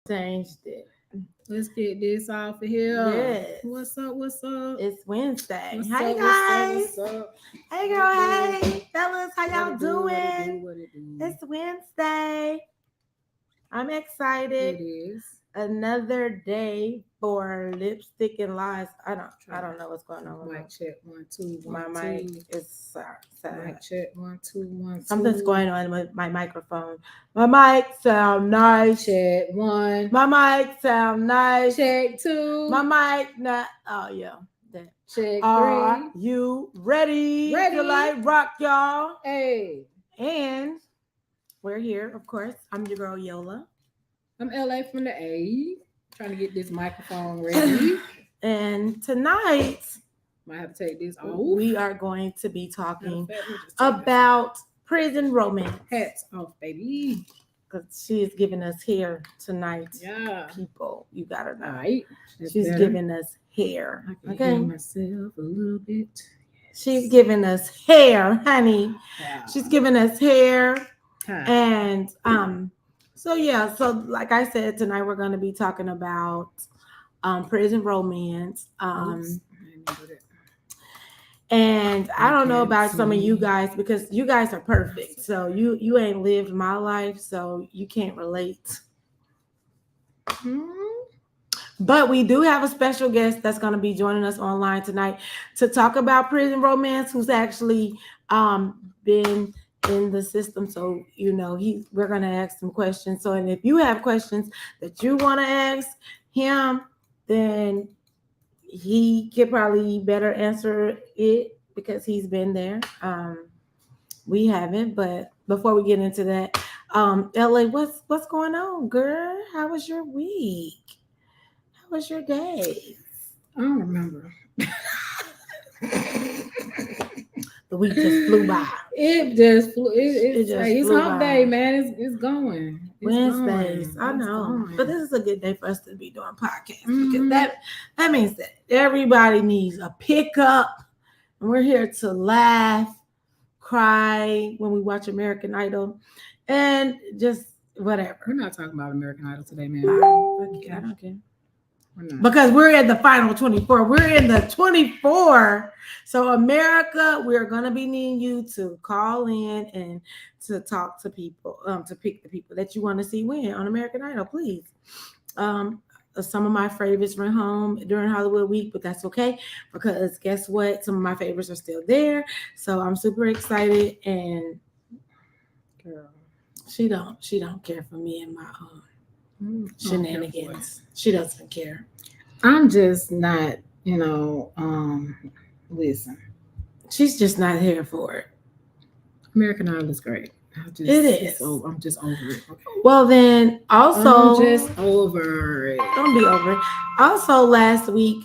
Changed it. Let's get this off of here. Yes. What's up? What's up? It's Wednesday. What's Hey up? guys. What's up? Hey girl. Hey fellas. How y'all What it do, doing? What it do? It's Wednesday. I'm excited. It is. Another day for lipstick and lies. I don't know what's going on with Mic check 1 2 my 1 mic. 2. Is Mic check 1 2 1 2. Something's going on with my microphone. My mic sound nice. Check 1. My mic sound nice. Check 2. My mic not. Oh yeah. That. Check 3. Are you ready? Ready. To like rock, y'all. Hey. And we're here, of course. I'm your girl Yola. I'm LA from the A. Trying to get this microphone ready. And tonight, Might have to take this off. we are going to be talking Matter of fact, let me just take about prison romance. this hats off, baby. Because she is giving us hair tonight. Yeah. People, you gotta All know. right. She's giving us hair. I can Okay. hear myself a little bit. She's giving us hair, honey. Yeah. She's giving us hair. Huh. And so yeah, so like I said, tonight we're gonna be talking about prison romance. Oops, I didn't do that. And I don't know Okay, about some of you see. guys because you guys are perfect. So you ain't lived my life, so you can't relate. But we do have a special guest that's going to be joining us online tonight to talk about prison romance, who's actually been in the system. So, you know, we're going to ask some questions. So, and if you have questions that you want to ask him, then he could probably better answer it because he's been there. We haven't, but before we get into that, LA, what's going on, girl? How was your week? How was your day? I don't remember. The week just flew by. It just flew. It's just it's flew hump by. day, man. It's going. It's Wednesdays, going. I It's know, going. but this is a good day for us to be doing podcasts because Mhm. that means that everybody needs a pickup, and we're here to laugh, cry when we watch American Idol, and just whatever. We're not talking about American Idol today, man. I don't care. We're not. Because we're in the final 24. We're in the 24. So America, we're gonna be needing you to call in and to talk to people, to pick the people that you want to see win on American Idol, please. Some of my favorites went home during Hollywood week, but that's okay because guess what? Some of my favorites are still there. So I'm super excited, and Girl. she don't care for me and my shenanigans. Okay. She doesn't care. I'm just not, listen. She's just not here for it. American Idol is great. It is. I'm just over it. Okay. Well, then also, I'm just over it. Don't be over it. Also, last week,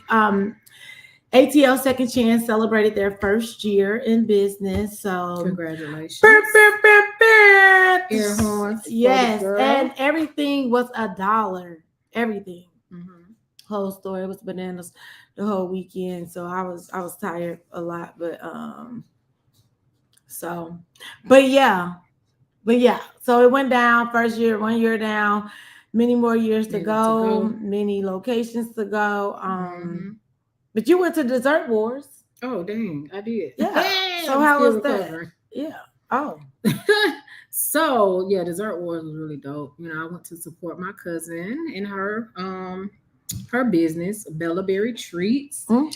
ATL Second Chance celebrated their first year in business. So Congratulations. Air horns. Yes, and everything was $1. Everything. Mm-hmm. Whole story was bananas the whole weekend. So I was tired a lot, but yeah. So it went down first year, 1 year down, many more years to go, many locations to go. But you went to Dessert Wars. Oh dang, I did. Yeah. So how was that? Yeah. Oh. So yeah, Dessert Wars was really dope. I went to support my cousin in her business, Bella Berry Treats. Oh.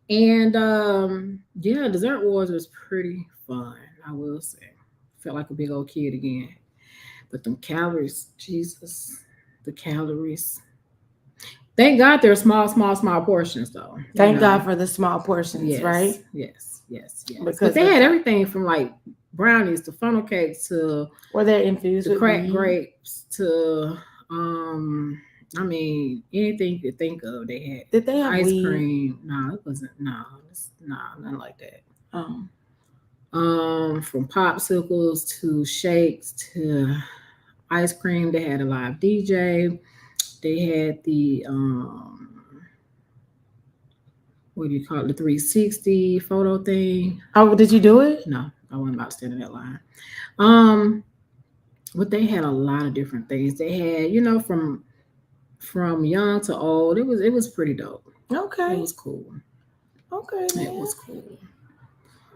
And yeah, Dessert Wars was pretty fun, I will say. Felt like a big old kid again. But them calories, Jesus, the calories. Thank God they're small portions though. Thank God for the small portions, yes, right? Yes. Because but they had everything from like brownies to funnel cakes to they infused with cracked grapes to anything you could think of. They had. Did they have ice weed? Cream? No, it wasn't. No, nothing like that. From popsicles to shakes to ice cream. They had a live DJ. They had the what do you call it? The 360 photo thing. Oh, did you do it? No, I wasn't about to stand in that line. But they had a lot of different things. They had, from from young to old. It was pretty dope. It Okay. was cool. Okay. It Man. was cool.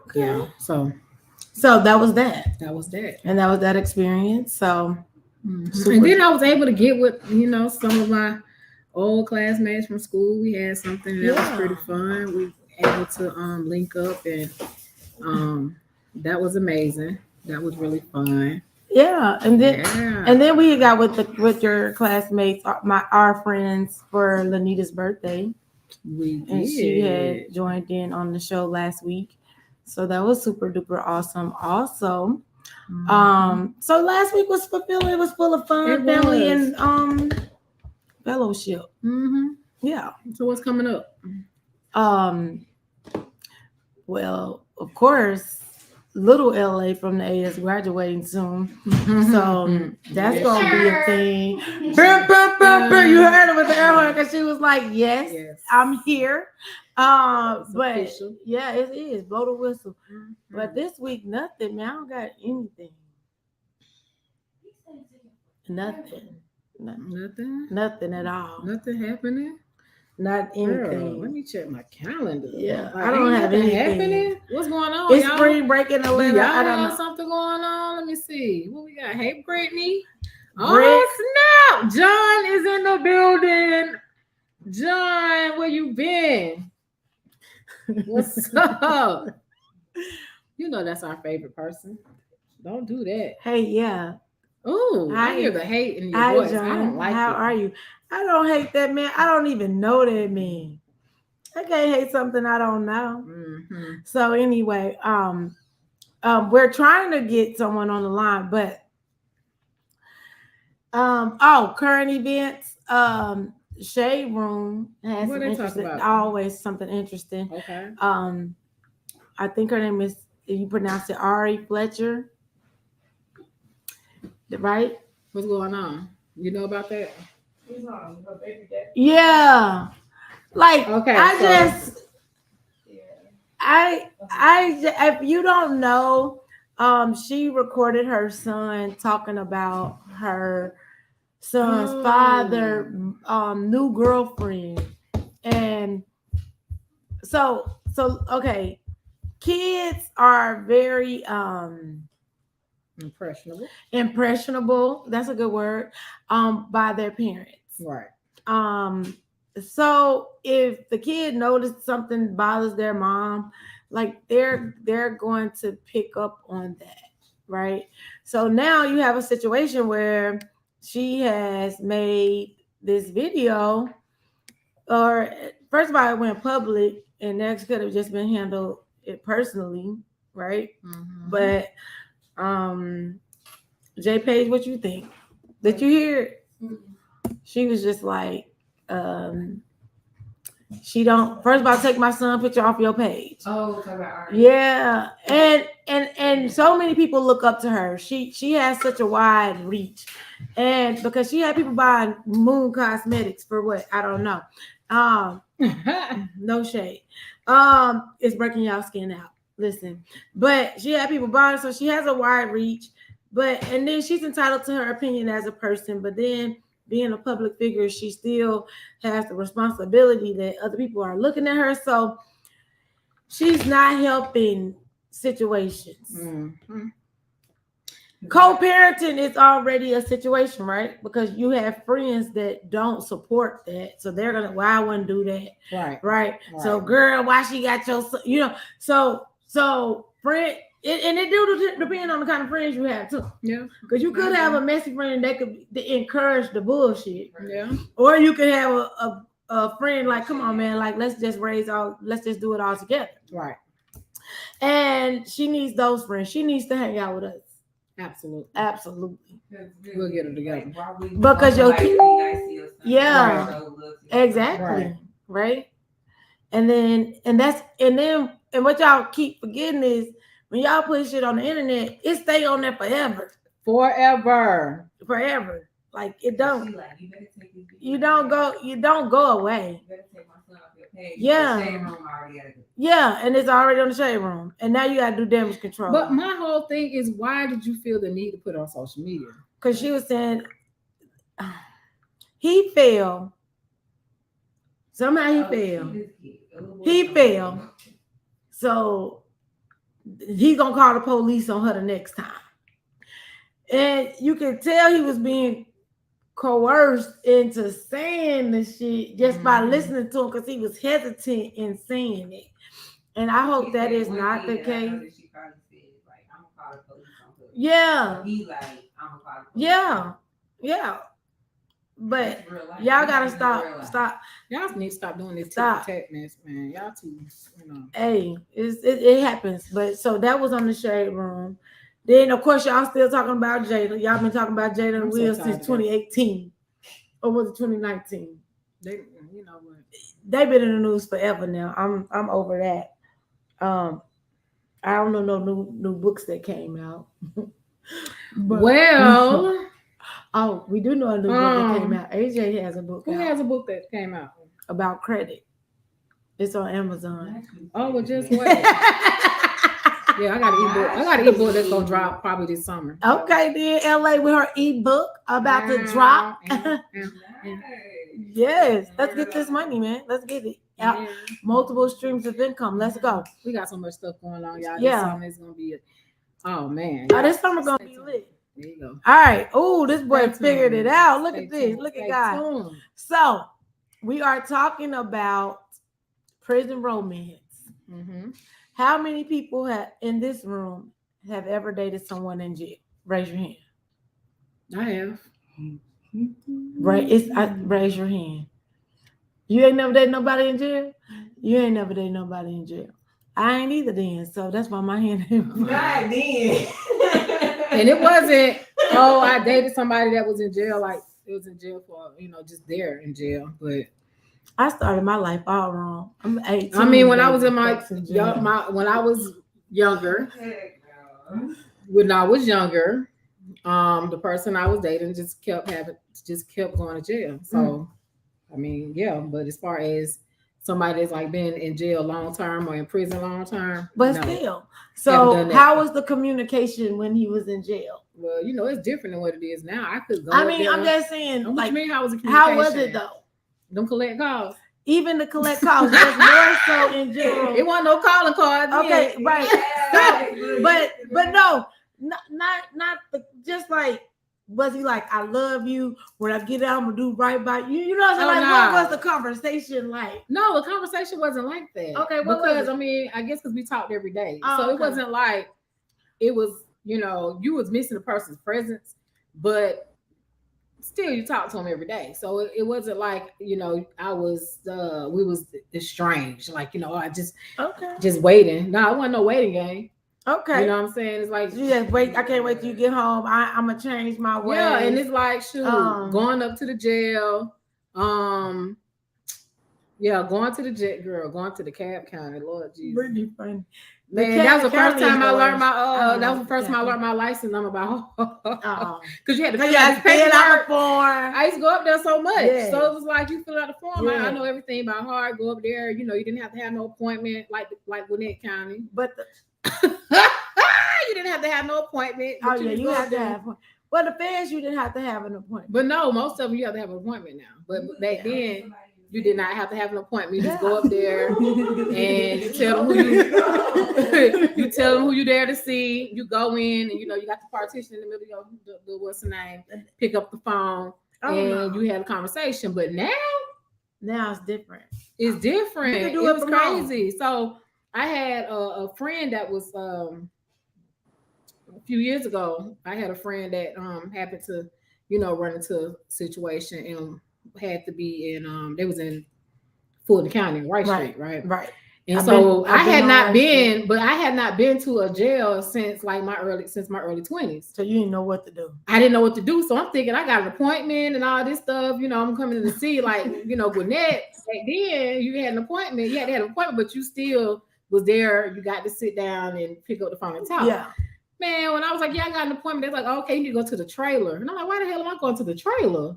Okay. Yeah. So So that was that. that was that. And that was that experience. So Super. And then I was able to get with some of my old classmates from school. We had something that was pretty fun. We were able to link up, and that was amazing. That was really fun. yeah, and then we got with your classmates, our friends for Lanita's birthday. We And did. she had joined in on the show last week. So that was super duper awesome. Also, so last week was fulfilling. It was full of fun, It family, was. and fellowship. Yeah. So what's coming up? Well, of course, little LA from the A is graduating soon. So that's gonna be a thing. You heard it with the air horn because she was like, yes, I'm here. But official. yeah, it is. Blow the whistle. But this week, nothing, man. I don't got anything. Nothing at all. Nothing happening. Not anything. Girl, let me check my calendar. Yeah, Like, I don't have anything happening. What's going on? It's y'all? spring break in Atlanta. Y'all I don't have know. something going on. Let me see. What we got? Hey, Brittany. Britt. Oh snap! John is in the building. John, where you been? What's up? You know that's our favorite person. Don't do that. Hey, yeah. Oh, I hear the hate in your voice. John. I don't like How it. are you? I don't hate that man. I don't even know that man. I can't hate something I don't know. So anyway, we're trying to get someone on the line, but current events. Shade Room has what some they talk about? Always something interesting. Okay. I think her name is, you pronounce it Ari Fletcher, right? What's going on? You know about that? Yeah. Like, okay, if you don't know, she recorded her son talking about her son's father, new girlfriend. And so okay, kids are very impressionable. That's a good word. By their parents. Right. So if the kid noticed something bothers their mom, like they're going to pick up on that, right? So now you have a situation where she has made this video, or first of all, it went public, and next could have just been handled it personally, right? But J Page, what you think? Did you hear it? She was just like, she don't, first of all, take my son picture off your page. Oh, about yeah. And so many people look up to her. She has such a wide reach. And because she had people buying Moon Cosmetics for what? I don't know. No shade. It's breaking y'all skin out. Listen. But she had people buying, so she has a wide reach. And then she's entitled to her opinion as a person, but then being a public figure, she still has the responsibility that other people are looking at her. So she's not helping situations. Co-parenting is already a situation, right? Because you have friends that don't support that. So they're gonna, I wouldn't do that. Right. So girl, why she got your son? So friend. And it do depend on the kind of friends you have too. Yeah. Because you could have a messy friend that could encourage the bullshit. Yeah. Or you could have a friend like, come on, man, like let's just do it all together. Right. And she needs those friends. She needs to hang out with us. Absolutely. We'll get her together. Because your kid. Yeah. Right. Exactly. Right. And what y'all keep forgetting is, when y'all put shit on the internet, it stay on there forever. Like it don't. You don't go away. Yeah. Yeah, and it's already on the Shade Room, and now you gotta do damage control. But my whole thing is, why did you feel the need to put it on social media? Because she was saying, He fell. Somehow he fell. He fell. So he's gonna call the police on her the next time. And you can tell he was being coerced into saying the shit just by listening to him because he was hesitant in saying it. And I hope that is not the case. Yeah. Yeah. Yeah. But y'all gotta stop. Y'all need to stop doing this Stop. tit-for-tat-ness, man. Y'all too, Hey, it happens. But so that was on the Shade Room. Then of course y'all still talking about Jada. Y'all been talking about Jada and Will since 2018. Or was it 2019? They, you know what? They've been in the news forever now. I'm over that. I don't know no new books that came out. But, Well, oh, we do know a new book that came out. AJ has a book. Who has a book that came out about credit? It's on Amazon. Oh, well, just wait. Yeah, I got an ebook. I got an ebook that's gonna drop probably this summer. Okay, then LA with her ebook about to drop. Yes, let's get this money, man. Let's get it. Yeah. Multiple streams of income. Let's go. We got so much stuff going on, y'all. Yeah. This summer is gonna be oh man. Oh, this summer gonna be lit. There you go. All right. Oh, this boy Stay figured tuned. it out. Look Stay at this. tuned. Look at Stay God. tuned. So we are talking about prison romance. Mm-hmm. How many people in this room have ever dated someone in jail? Raise your hand. I have. Raise your hand. You ain't never dated nobody in jail? You ain't never dated nobody in jail. I ain't either then, so that's why my hand ain't Right then. And it wasn't, oh, I dated somebody that was in jail, like it was in jail for, just there in jail. But I started my life all wrong. I'm 18. I mean, when I was in jail. when I was younger, the person I was dating just kept going to jail. So, I mean, yeah, but as far as somebody that's like been in jail long term or in prison long term, but no. Still. So how was the communication when he was in jail? Well, it's different than what it is now. I could go. I mean, I'm just saying, what like, you mean, how was the communication? How was it though? Them collect calls. Even the collect calls, just more so in general. It wasn't no calling cards. Okay, yet. right. So, but no, not just like, was he like, I love you, when I get out I'm gonna do right by you? You know what I'm saying? Like, what was the conversation like? No, the conversation wasn't like that. Okay, because I mean, I guess because we talked every day. So it wasn't like it was, you was missing the person's presence, but still you talk to him every day. So it wasn't like, I was we was estranged, like, I just waiting. No, it wasn't no waiting game. Okay. You know what I'm saying? It's like, you just wait. I can't wait till you get home. I'm gonna change my way. Yeah, and it's like, shoot, going up to the jail. Yeah, going to the jet, girl, going to the Cab County. Lord Jesus. Really funny. Man, that was the first time I learned my that was the first time I learned my license number about because you had to fill out the form. I used to go up there so much. Yeah. So it was like you fill out the form. Yeah. I know everything by heart. Go up there, you didn't have to have no appointment like Gwinnett County. But you didn't have to have no appointment. Oh yeah, you have to have one. Well, the feds you didn't have to have an appointment. But no, most of them you have to have an appointment now. But back then you did not have to have an appointment. You just go up there and you tell them who you there to see. You go in and you got the partition in the middle of the what's the name? Pick up the phone and you have a conversation. But now it's different. It's different. You can do it it was crazy. So I had a friend that was a few years ago. I had a friend that happened to run into a situation and had to be in they was in Fulton County, White Street, right? And so I had not been to a jail since like my early 20s. So you didn't know what to do. I didn't know what to do. So I'm thinking I got an appointment and all this stuff. I'm coming to see like Gwinnett. Back then you had an appointment. You had to have an appointment, but you still was there. You got to sit down and pick up the phone and talk. Yeah. Man, when I was like, I got an appointment, they're like, okay, you need to go to the trailer. And I'm like, why the hell am I going to the trailer?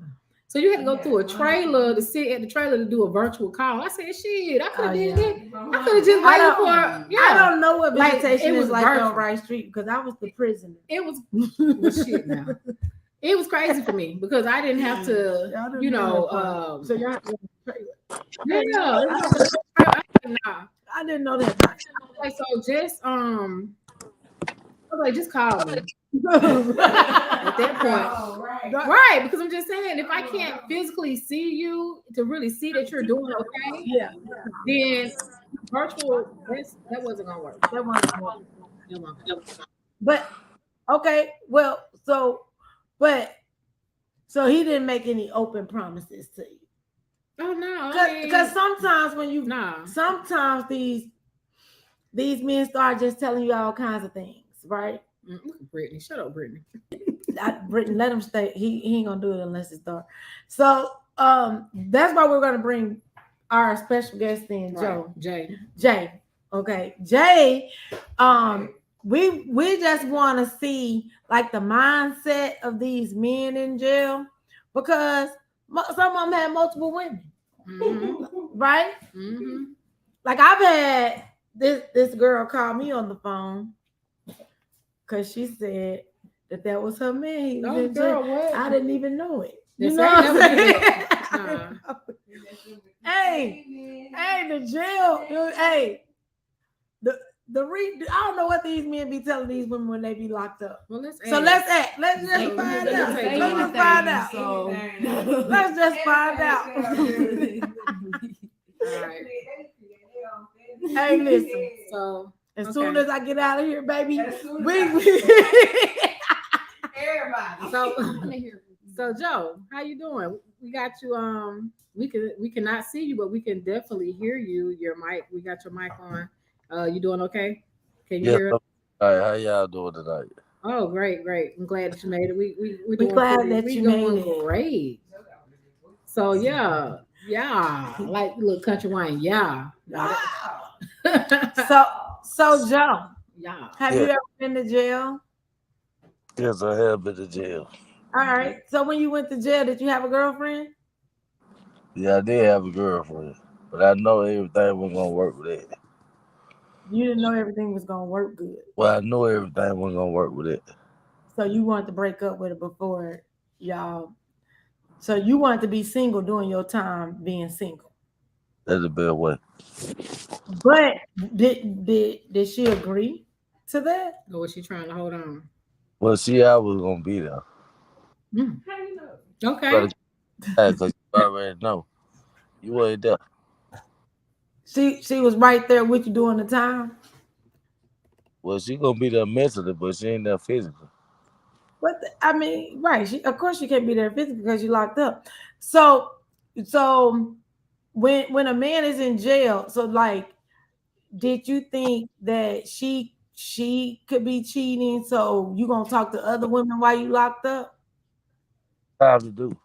So you had to go through a trailer to sit at the trailer to do a virtual call. I said, shit, I could have did it. I could have just waited for. Yeah. I don't know what visitation it was is like virtual. on Rice Street because I was the prisoner. It was well, shit now. It was crazy for me because I didn't have to, Y'all didn't you know that know, part. So y'all, yeah. Nah. I didn't know that part. Like, so just I was like, just call me at that point. Right, because I'm just saying, if I can't physically see you to really see that you're doing okay, Yeah, then virtual that wasn't gonna work. that wasn't gonna work. It wasn't. But okay, well, so he didn't make any open promises to you. Oh no, Because sometimes when you nah. sometimes these men start just telling you all kinds of things, right? Look at Brittany. Shut up, Brittany. Brittany, let him stay. He ain't gonna do it unless it's dark. So that's why we're gonna bring our special guest in, Joe. Jay. Okay. Jay, we just want to see like the mindset of these men in jail because some of them had multiple women. Right? Like I've had this girl call me on the phone because she said that was her man. He was in jail. What? I didn't even know it. You You know know what I'm saying? Hey, the jail. Hey, I don't know what these men be telling these women when they be locked up. Well, let's just find out. Let's just find out. All right. Hey, listen. So as soon as I get out of here, baby, everybody. So Joe, how you doing? We got you. We cannot see you, but we can definitely hear you. Your mic. We got your mic on. You doing okay? Can you hear us? All right, how y'all doing tonight? Oh, great. I'm glad that you made it. We're doing glad that you made it. Great. So yeah, like little country wine, yeah. So Joe, yeah. Have you ever been to jail? Yes, I have been to jail. All right. So when you went to jail, did you have a girlfriend? Yeah, I did have a girlfriend, but I know everything was gonna work with it. You didn't know everything was gonna work good. Well, I know everything was gonna work with it. So you wanted to break up with it before y'all. So you wanted to be single during your time being single. That's the best way. But did she agree to that? Or was she trying to hold on? Well, I was gonna be there. How you know? Okay. Because you already know. You ain't there. She was right there with you during the time. Well, she gonna be there mentally, but she ain't there physically. But I mean, right? Of course, she can't be there physically because you locked up. So when a man is in jail, so like, did you think that she could be cheating? So you gonna talk to other women while you locked up? Time to do.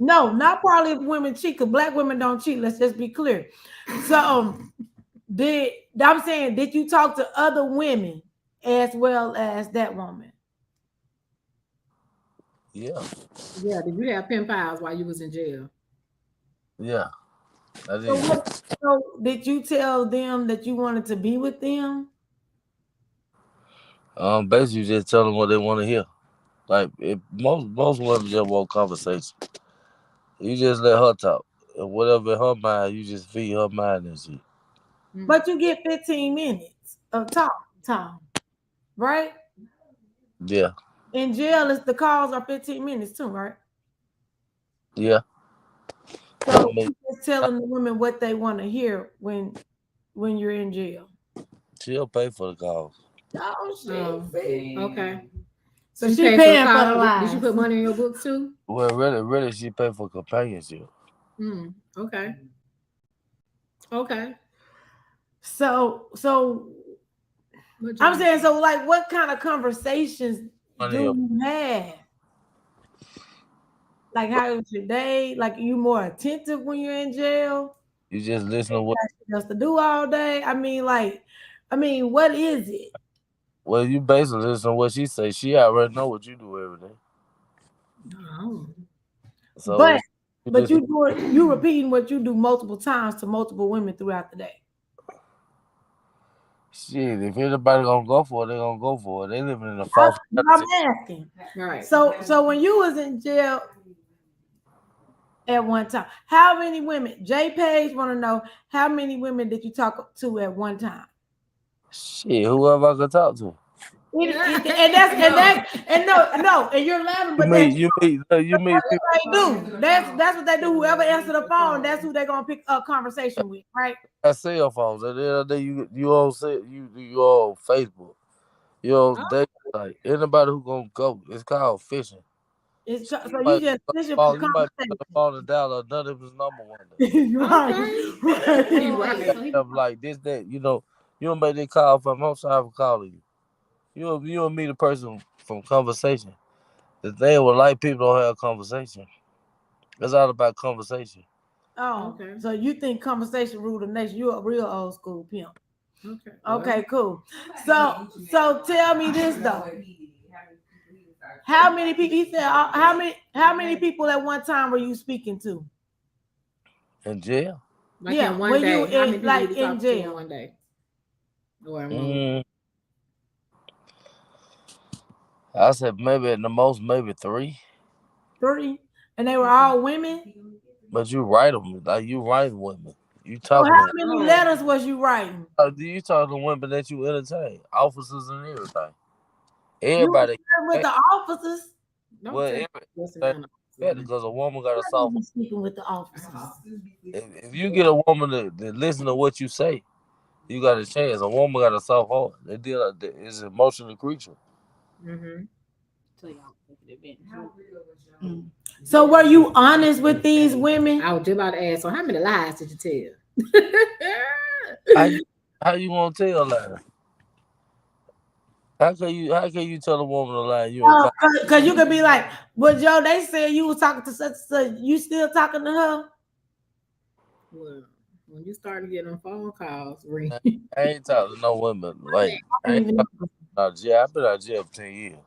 No, not probably if women cheat, because black women don't cheat. Let's just be clear. So did you talk to other women as well as that woman? Yeah. Yeah. Did you have pen pals while you was in jail? Yeah. I did. So did you tell them that you wanted to be with them? Basically just tell them what they want to hear. Like if most women just want conversation. You just let her talk. And whatever in her mind, you just feed her mind and shit. But you get 15 minutes of talk time, right? Yeah. In jail, the calls are 15 minutes too, right? Yeah. So you just telling the women what they want to hear when you're in jail. She'll pay for the calls. Oh, okay. So she paying for the lies. Did you put money in your books too? Well, really, she pay for companionship. Okay. So I'm saying, so like, what kind of conversations do you have? Like, how was your day? Like, you more attentive when you're in jail? You just listen to what else to do all day. I mean, what is it? Well, you basically listen to what she say. She already know what you do every day. Oh. So but you repeating what you do multiple times to multiple women throughout the day. Shit, if anybody gonna go for it, they gonna go for it. They living in a false I'm reality. asking. Right. So when you was in jail at one time, how many women? Jay Page want to know how many women did you talk to at one time? Shit, whoever I could talk to. And you're laughing, but You meet people. they do. That's what they do. Whoever answer the phone, that's who they're gonna pick up conversation with, right? Got cell phones. At the end of the day, you on Facebook. You on date. Like anybody who gonna go, it's called fishing. It's so you Like, just fishing you for might pick up the conversation. phone and dial none of his number one day. Right. Of like this, that, you don't make that call from. I'm sorry for calling you. You don't meet a person from conversation. The thing with like people don't have conversation. It's all about conversation. Oh, Okay. so you think conversation rule the nation? You're a real old school pimp. Okay. Okay, cool. So tell me this though. How many people? He said, how many people at one time were you speaking to? In jail. Like Yeah, in one when day. you How many in- people like you talk in to in jail. one day? Or a month? I said maybe at the most, maybe 3. 3, and they were all women. But you write them like you write women. You So talking how to many letters was you writing? you talking to women that you entertain, officers and everything. You were Everybody. flirting with the officers. Don't Well, say what's everybody in because a woman got a Why soft. you be speaking with the officers? If you get a woman to listen to what you say, you got a chance. A woman got a soft heart. They deal is an emotional creature. Mm-hmm. So were you honest with these women? I was just about to ask. So how many lies did you tell? How you gonna tell that? How can you tell a woman a lie? Because you could be like, well, Joe, they said you was talking to such. You still talking to her? Well, when you started getting on phone calls, ring. I ain't talking to no women. Like I ain't talking about jail. I've been out of jail for 10 years.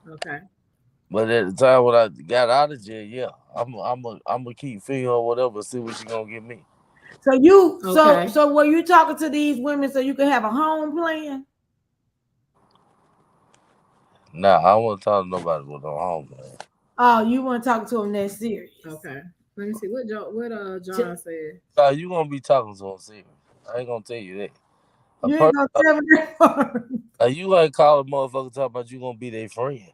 Okay. But at the time when I got out of jail, yeah, I'm gonna keep feeding her whatever, see what she gonna give me. So you Okay. so were you talking to these women so you could have a home plan? Nah, I don't want to talk to nobody with no home, man. Oh, you want to talk to them that serious? Okay. Let me see what John said. Nah, you gonna be talking to him serious. I ain't gonna tell you that. You ain't gonna tell me that You ain't call a motherfucker talking about you gonna be their friend.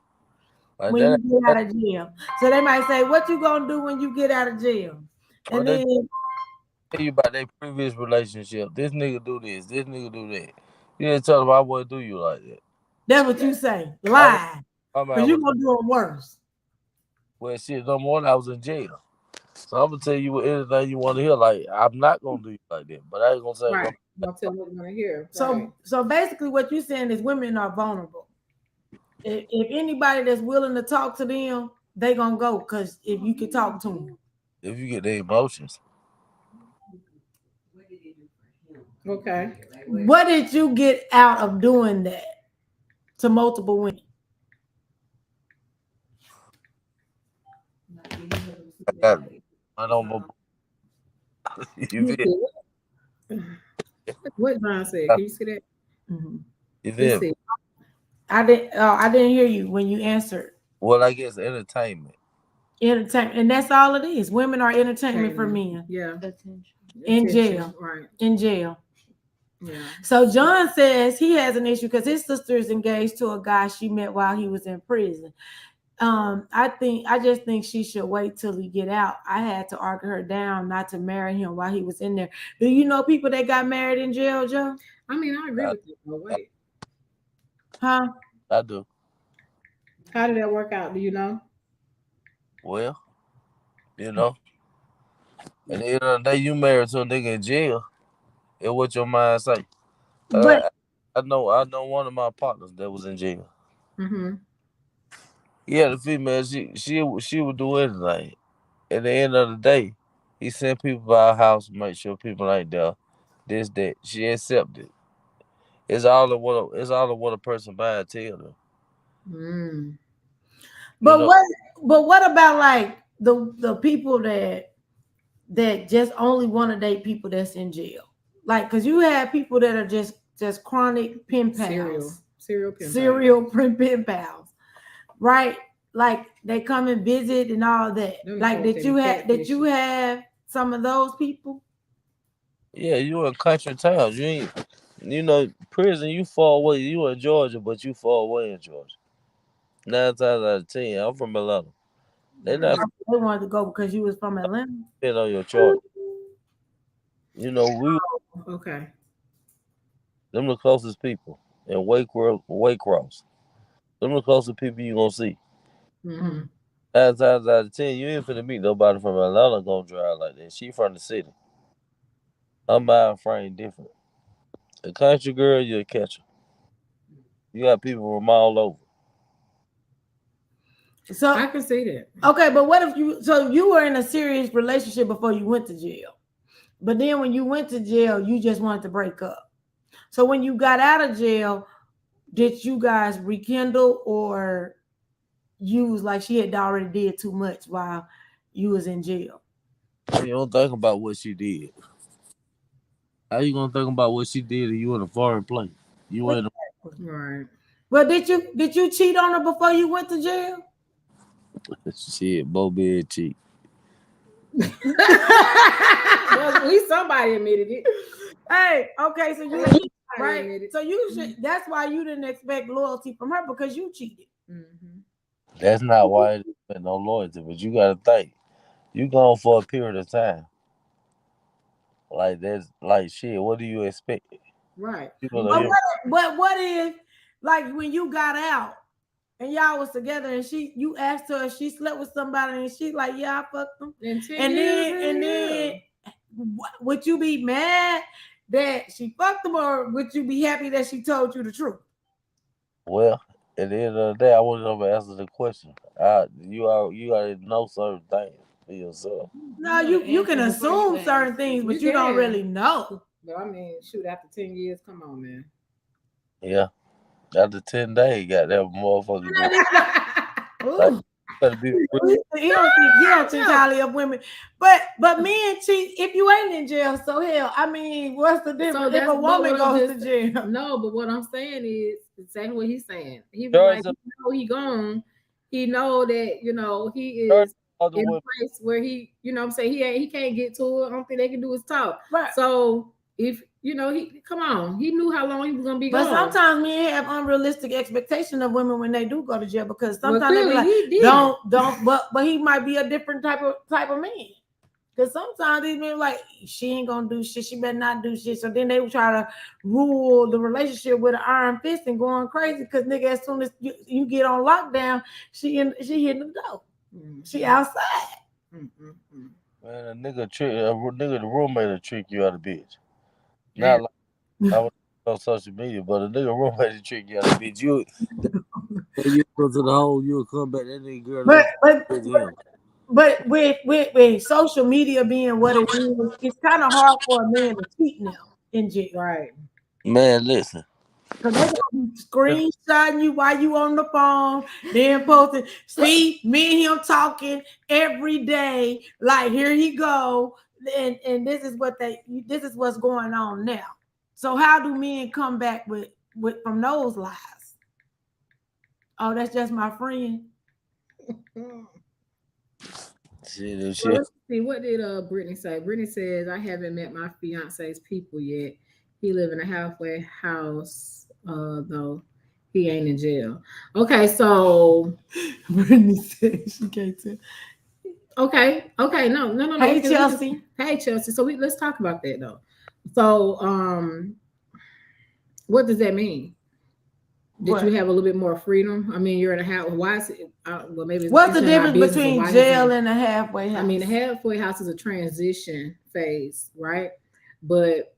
Like when that. you get out of jail. So they might say, "What you gonna do when you get out of jail?" And Well, then tell you about their previous relationship. This nigga do this. This nigga do that. You didn't tell them I wouldn't do you like that. that's what you say. Lie. Because you gonna do it worse. Well, shit, no more than I was in jail. So I'm gonna tell you anything you want to hear. Like I'm not gonna do you like that, but I ain't gonna say. Right. Don't tell what you want to hear. So basically, what you're saying is women are vulnerable. If anybody that's willing to talk to them, they gonna go. Because if you can talk to them, if you get their emotions. Okay. What did you get out of doing that to multiple women? I don't know. You feel? What John said? Can you see that? Mm-hmm. You feel? I didn't hear you when you answered. Well, I guess entertainment. Entertainment, and that's all it is. Women are entertainment for men. Yeah. In jail. Right. In jail. Yeah. So John says he has an issue because his sister is engaged to a guy she met while he was in prison. I just think she should wait till he get out. I had to argue her down not to marry him while he was in there. Do you know people that got married in jail, Joe? I mean, I agree with you. But wait. Huh? I do. How did that work out? Do you know? Well, at the end of the day, you married to a nigga in jail. And what your mind say? But I know one of my partners that was in jail. Mm-hmm. Yeah, the female, she would do anything. At the end of the day, he sent people by our house, make sure people ain't there. This, that. She accepted. It's all of what a person by tell them. Mm. But what about like the people that just only want to date people that's in jail? Like, because you have people that are just just chronic pen pals, Serial pen pals, right? Like they come and visit and all that. Them Like folks did you catfishing. have some of those people? Yeah, you in country towns. You ain't, you know, prison. You far away. You in Georgia, but you far away in Georgia. 9 times out of 10, I'm from Atlanta. They not They wanted to go because you was from Atlanta. fit on your charge. You know, we Okay. them the closest people in Waycross. Them the closest people you gonna see. Mm-hmm. 9 times out of 10, you ain't finna meet nobody from Atlanta gonna drive like that. She from the city. Her mind frame different. A country girl, you'll catch her. You got people from all over. So I can see that. okay, but what if you were in a serious relationship before you went to jail, but then when you went to jail, you just wanted to break up. So when you got out of jail, did you guys rekindle, or you was like she had already did too much while you was in jail? You don't think about what she did. How you gonna think about what she did if you in a foreign place? You in a Right. Well, did you cheat on her before you went to jail? shit, Bo Beard cheat. Well, at least somebody admitted it. Hey, okay, so you Somebody right. admitted it. So you should. That's why you didn't expect loyalty from her, because you cheated. Mhm. That's not why it ain't no loyalty, but you gotta think. You gone for a period of time. Like that's like shit, what do you expect? Right. People But are here. what if, like, when you got out and y'all was together and you asked her if she slept with somebody and she's like, yeah, I fucked them. In 10 And years, then would you be mad that she fucked them, or would you be happy that she told you the truth? Well, at the end of the day, I wouldn't ever answer the question. You gotta know certain things for yourself. No, you can assume certain things, but you don't can. really know. But I mean, shoot, after 10 years, come on, man. Yeah. After 10 days, goddamn motherfucker. Like, Ooh. better be free. He don't think highly of women, but men cheat if you ain't in jail. So hell, I mean, what's the difference if a woman goes to jail? No, but what I'm saying is exactly what he's saying. He was Georgia- like, he know he gone. He know that he Georgia is other in a women- place where he what I'm saying, he can't get to it. I don't think they can do his talk. Right. So if he come on, he knew how long he was gonna be But gone. sometimes men have unrealistic expectation of women when they do go to jail, because Well, sometimes they be clearly like, he did. don't. But he might be a different type of man. Because sometimes these men like, she ain't gonna do shit. She better not do shit. So then they would try to rule the relationship with an iron fist and going crazy. Because nigga, as soon as you get on lockdown, she hitting the door. She outside. Man, a nigga, the roommate will trick you out of bitch. Not like I was on social media, but a nigga roommate will trick you out of bitch. You go to the hole, you'll come back. That nigga girl. But with social media being what it is, it's kind of hard for a man to cheat now in jail. Right. Man, listen. Because they're going to be screenshotting you while you on the phone, then posting, see, me and him talking every day, like, here he go, and this is what's going on now. So how do men come back with from those lies? Oh, that's just my friend. Shit. Well, let's see, what did Brittany say? Brittany says, I haven't met my fiance's people yet. He live in a halfway house, though he ain't in jail. Okay, so Brittany said she can't tell. Okay, no. Hey, Chelsea. Hey, Chelsea. So let's talk about that though. So, what does that mean? Did you have a little bit more freedom? I mean, you're in a house. Why is it? Well, maybe. What's the difference between jail and a halfway house? I mean, a halfway house is a transition phase, right? But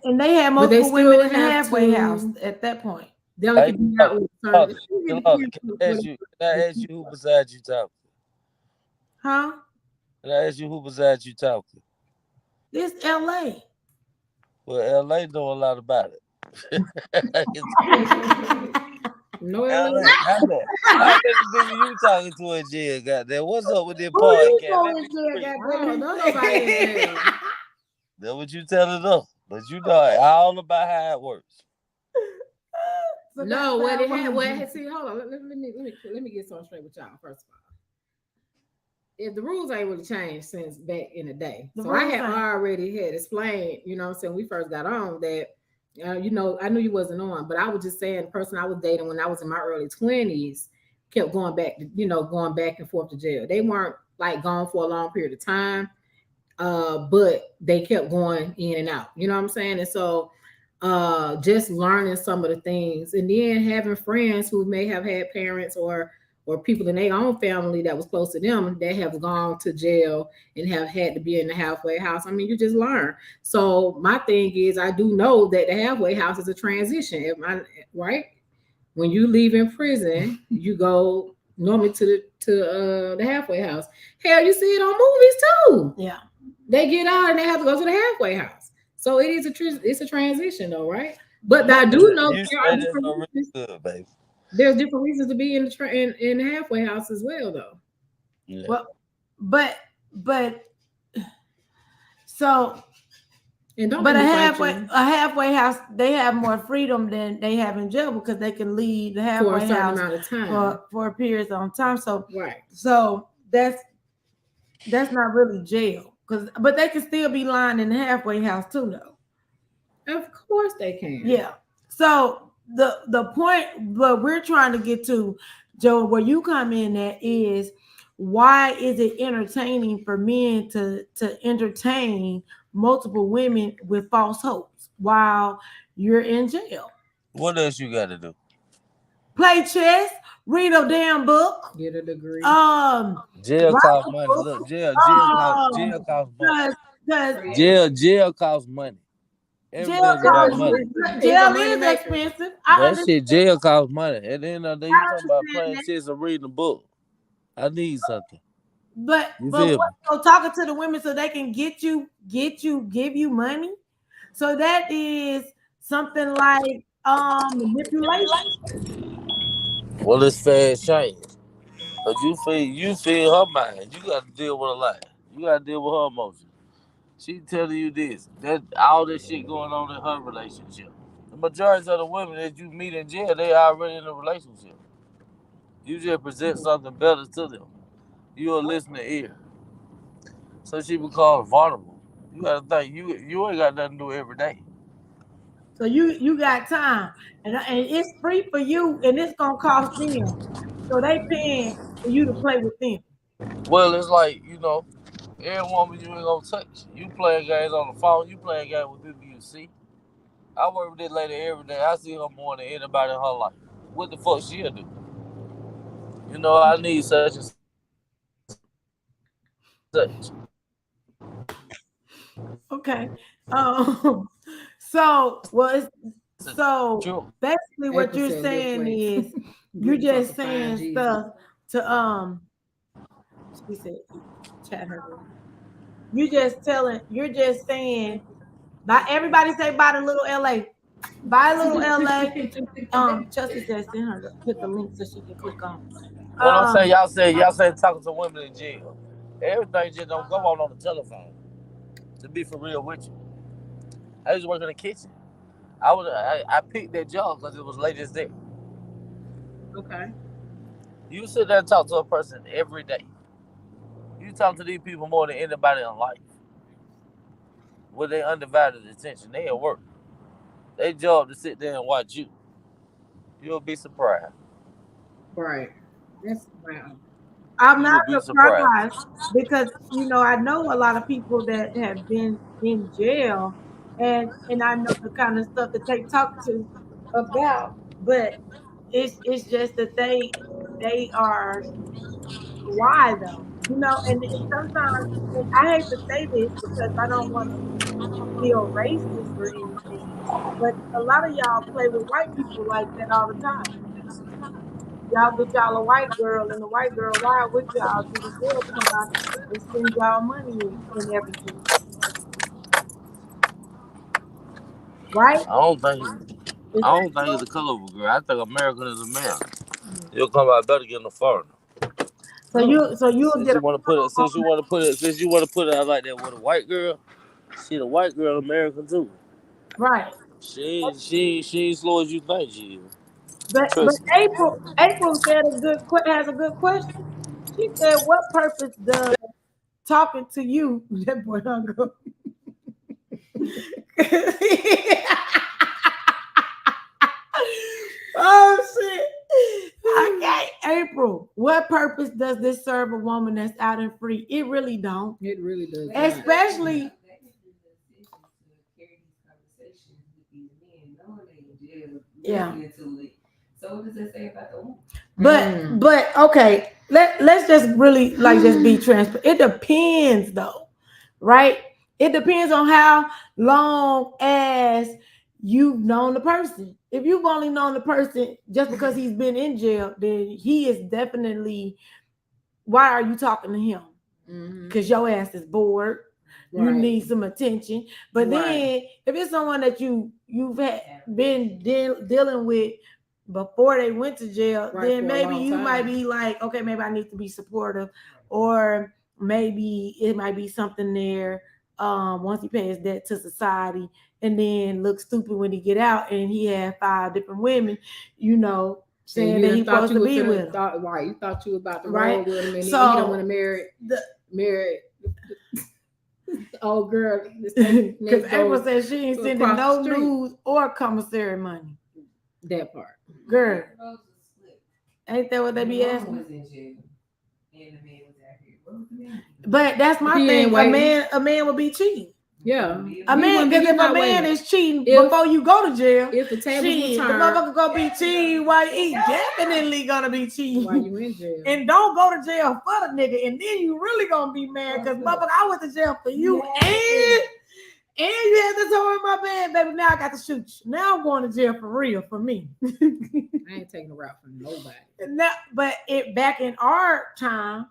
and they had multiple women in the halfway house at that point. They only can be out with certain. Can I ask you who besides you talking? Huh? Can I ask you who besides you talking? It's LA. Well, LA know a lot about it. No, LA. How many niggas you talking to in jail? Goddamn, what's up with this podcast? Let me Don't nobody in jail. That what you telling them? But you know all about how it works. So No, that's what it how had. we- Well, see, hold on. Let me get something straight with y'all. First of all, if the rules ain't really changed since back in the day, The so I rules had ain't. already had explained. You know, what I'm saying, when we first got on that. You know, I knew you wasn't on, but I was just saying the person I was dating when I was in my early 20s kept going back to, going back and forth to jail. They weren't like gone for a long period of time, but they kept going in and out. You know what I'm saying? And so just learning some of the things, and then having friends who may have had parents or people in their own family that was close to them that have gone to jail and have had to be in the halfway house. I mean, you just learn. So my thing is, I do know that the halfway house is a transition. Right? When you leave in prison, you go normally to the halfway house. Hell, you see it on movies too. Yeah. They get out and they have to go to the halfway house. So it is it's a transition though, right? But I do know You there are said it's different really reasons. good, baby. There's different reasons to be in in the halfway house as well, though. Yeah. Well, but so And don't but let a me fight you halfway house, they have more freedom than they have in jail because they can leave the for a halfway certain house amount of time. for periods of time. So Right. so that's not really jail, but they can still be lying in the halfway house too, though. Of course they can. Yeah. So the point what we're trying to get to, Joe, where you come in at is, why is it entertaining for men to entertain multiple women with false hopes while you're in jail? What else you got to do? Play chess, read a damn book. Get a degree. Jail write costs a money. book. Look, jail costs money. Because Jail costs money. jail Everything's about costs money. jail money is maker. expensive. I That understand. shit, jail costs money. At the end of the day, you I talking about understand playing that. chess or reading a book. I need something. But You but feel what, me? so talking to the women so they can give you money. So that is something like manipulation. Well, it's fast change. But you feel her mind. You got to deal with a lot. You got to deal with her emotions. She telling you this, that all this shit going on in her relationship. The majority of the women that you meet in jail, they already in a relationship. You just present something better to them. You're a listening ear. So she becomes vulnerable. You gotta think you ain't got nothing to do every day. So you got time, and it's free for you, and it's gonna cost them. So they paying for you to play with them. Well, it's like, every woman you ain't gonna touch. You playing games on the phone, you playing games with people you see. I work with this lady every day. I see her more than anybody in her life. What the fuck she'll do? I need such and such. Okay. So so True. basically what April you're said, saying "Good is you're Really talk just to find saying Jesus." stuff to she said chat her. You're just saying everybody say bye to little LA. Bye little LA. Chelsea said send her hit the link so she can click on. What I'm saying, y'all say talking to women in jail. Everything just don't go on the telephone. To be for real with you. I used to work in the kitchen. I picked that job because it was late as day. Okay. You sit there and talk to a person every day. You talk to these people more than anybody in life. With their undivided attention. They at work. Their job to sit there and watch you. You'll be surprised. Right. That's wow. I'm You not will be surprised. surprised because I know a lot of people that have been in jail, and I know the kind of stuff that they talk to about, but it's just that they are, why though, and sometimes, and I hate to say this because I don't want to feel racist or anything, but a lot of y'all play with white people like that all the time. Y'all get y'all a white girl, and the white girl ride with y'all to the jail time and send y'all money and everything. Right? I don't think Is I that don't think so? it's a colorful girl. I think American is a man. You'll come out better getting a foreigner. So you'll Since get you want to put it, since you want to put it out like that with a white girl. See, the white girl American too. Right. She ain't slow as you think she is. But Trust me. April said has a good question. She said, "What purpose does talking to you?" That boy hung up. Oh shit. Okay, April. What purpose does this serve a woman that's out and free? It really don't. It really does. Especially yeah. So what does that say about the woman? But okay, let's just really like just be transparent. It depends though, right? It depends on how long as you've known the person. If you've only known the person just because he's been in jail, then he is definitely. Why are you talking to him? Because your ass is bored. You need some attention. But then if it's someone that you've been dealing with before they went to jail, then maybe you might be like, okay, maybe I need to be supportive, or maybe it might be something there. Once he pays debt to society, and then look stupid when he get out, and he had 5 different women, saying that he supposed to be with him. Right, you thought you were about to Right. roll with him, and So, then he don't want to marry old girl. Because April said she ain't sending across no the street. news or commissary money. That part. Girl, ain't that what they be The woman asking? was in jail, and the man was out here. What was the man? But that's my He thing. ain't waiting. A man would be cheating. Yeah. A man, because if a man is cheating before you go to jail, If the tables shit, were the turned motherfucker gonna be cheating while he definitely gonna be cheating. while you in jail. And don't go to jail for the nigga, and then you really gonna be mad because motherfucker, I went to jail for you, and you had to throw in my bed, baby. Now I got to shoot you. Now I'm going to jail for real for me. I ain't taking a rap from nobody. But it back in our time,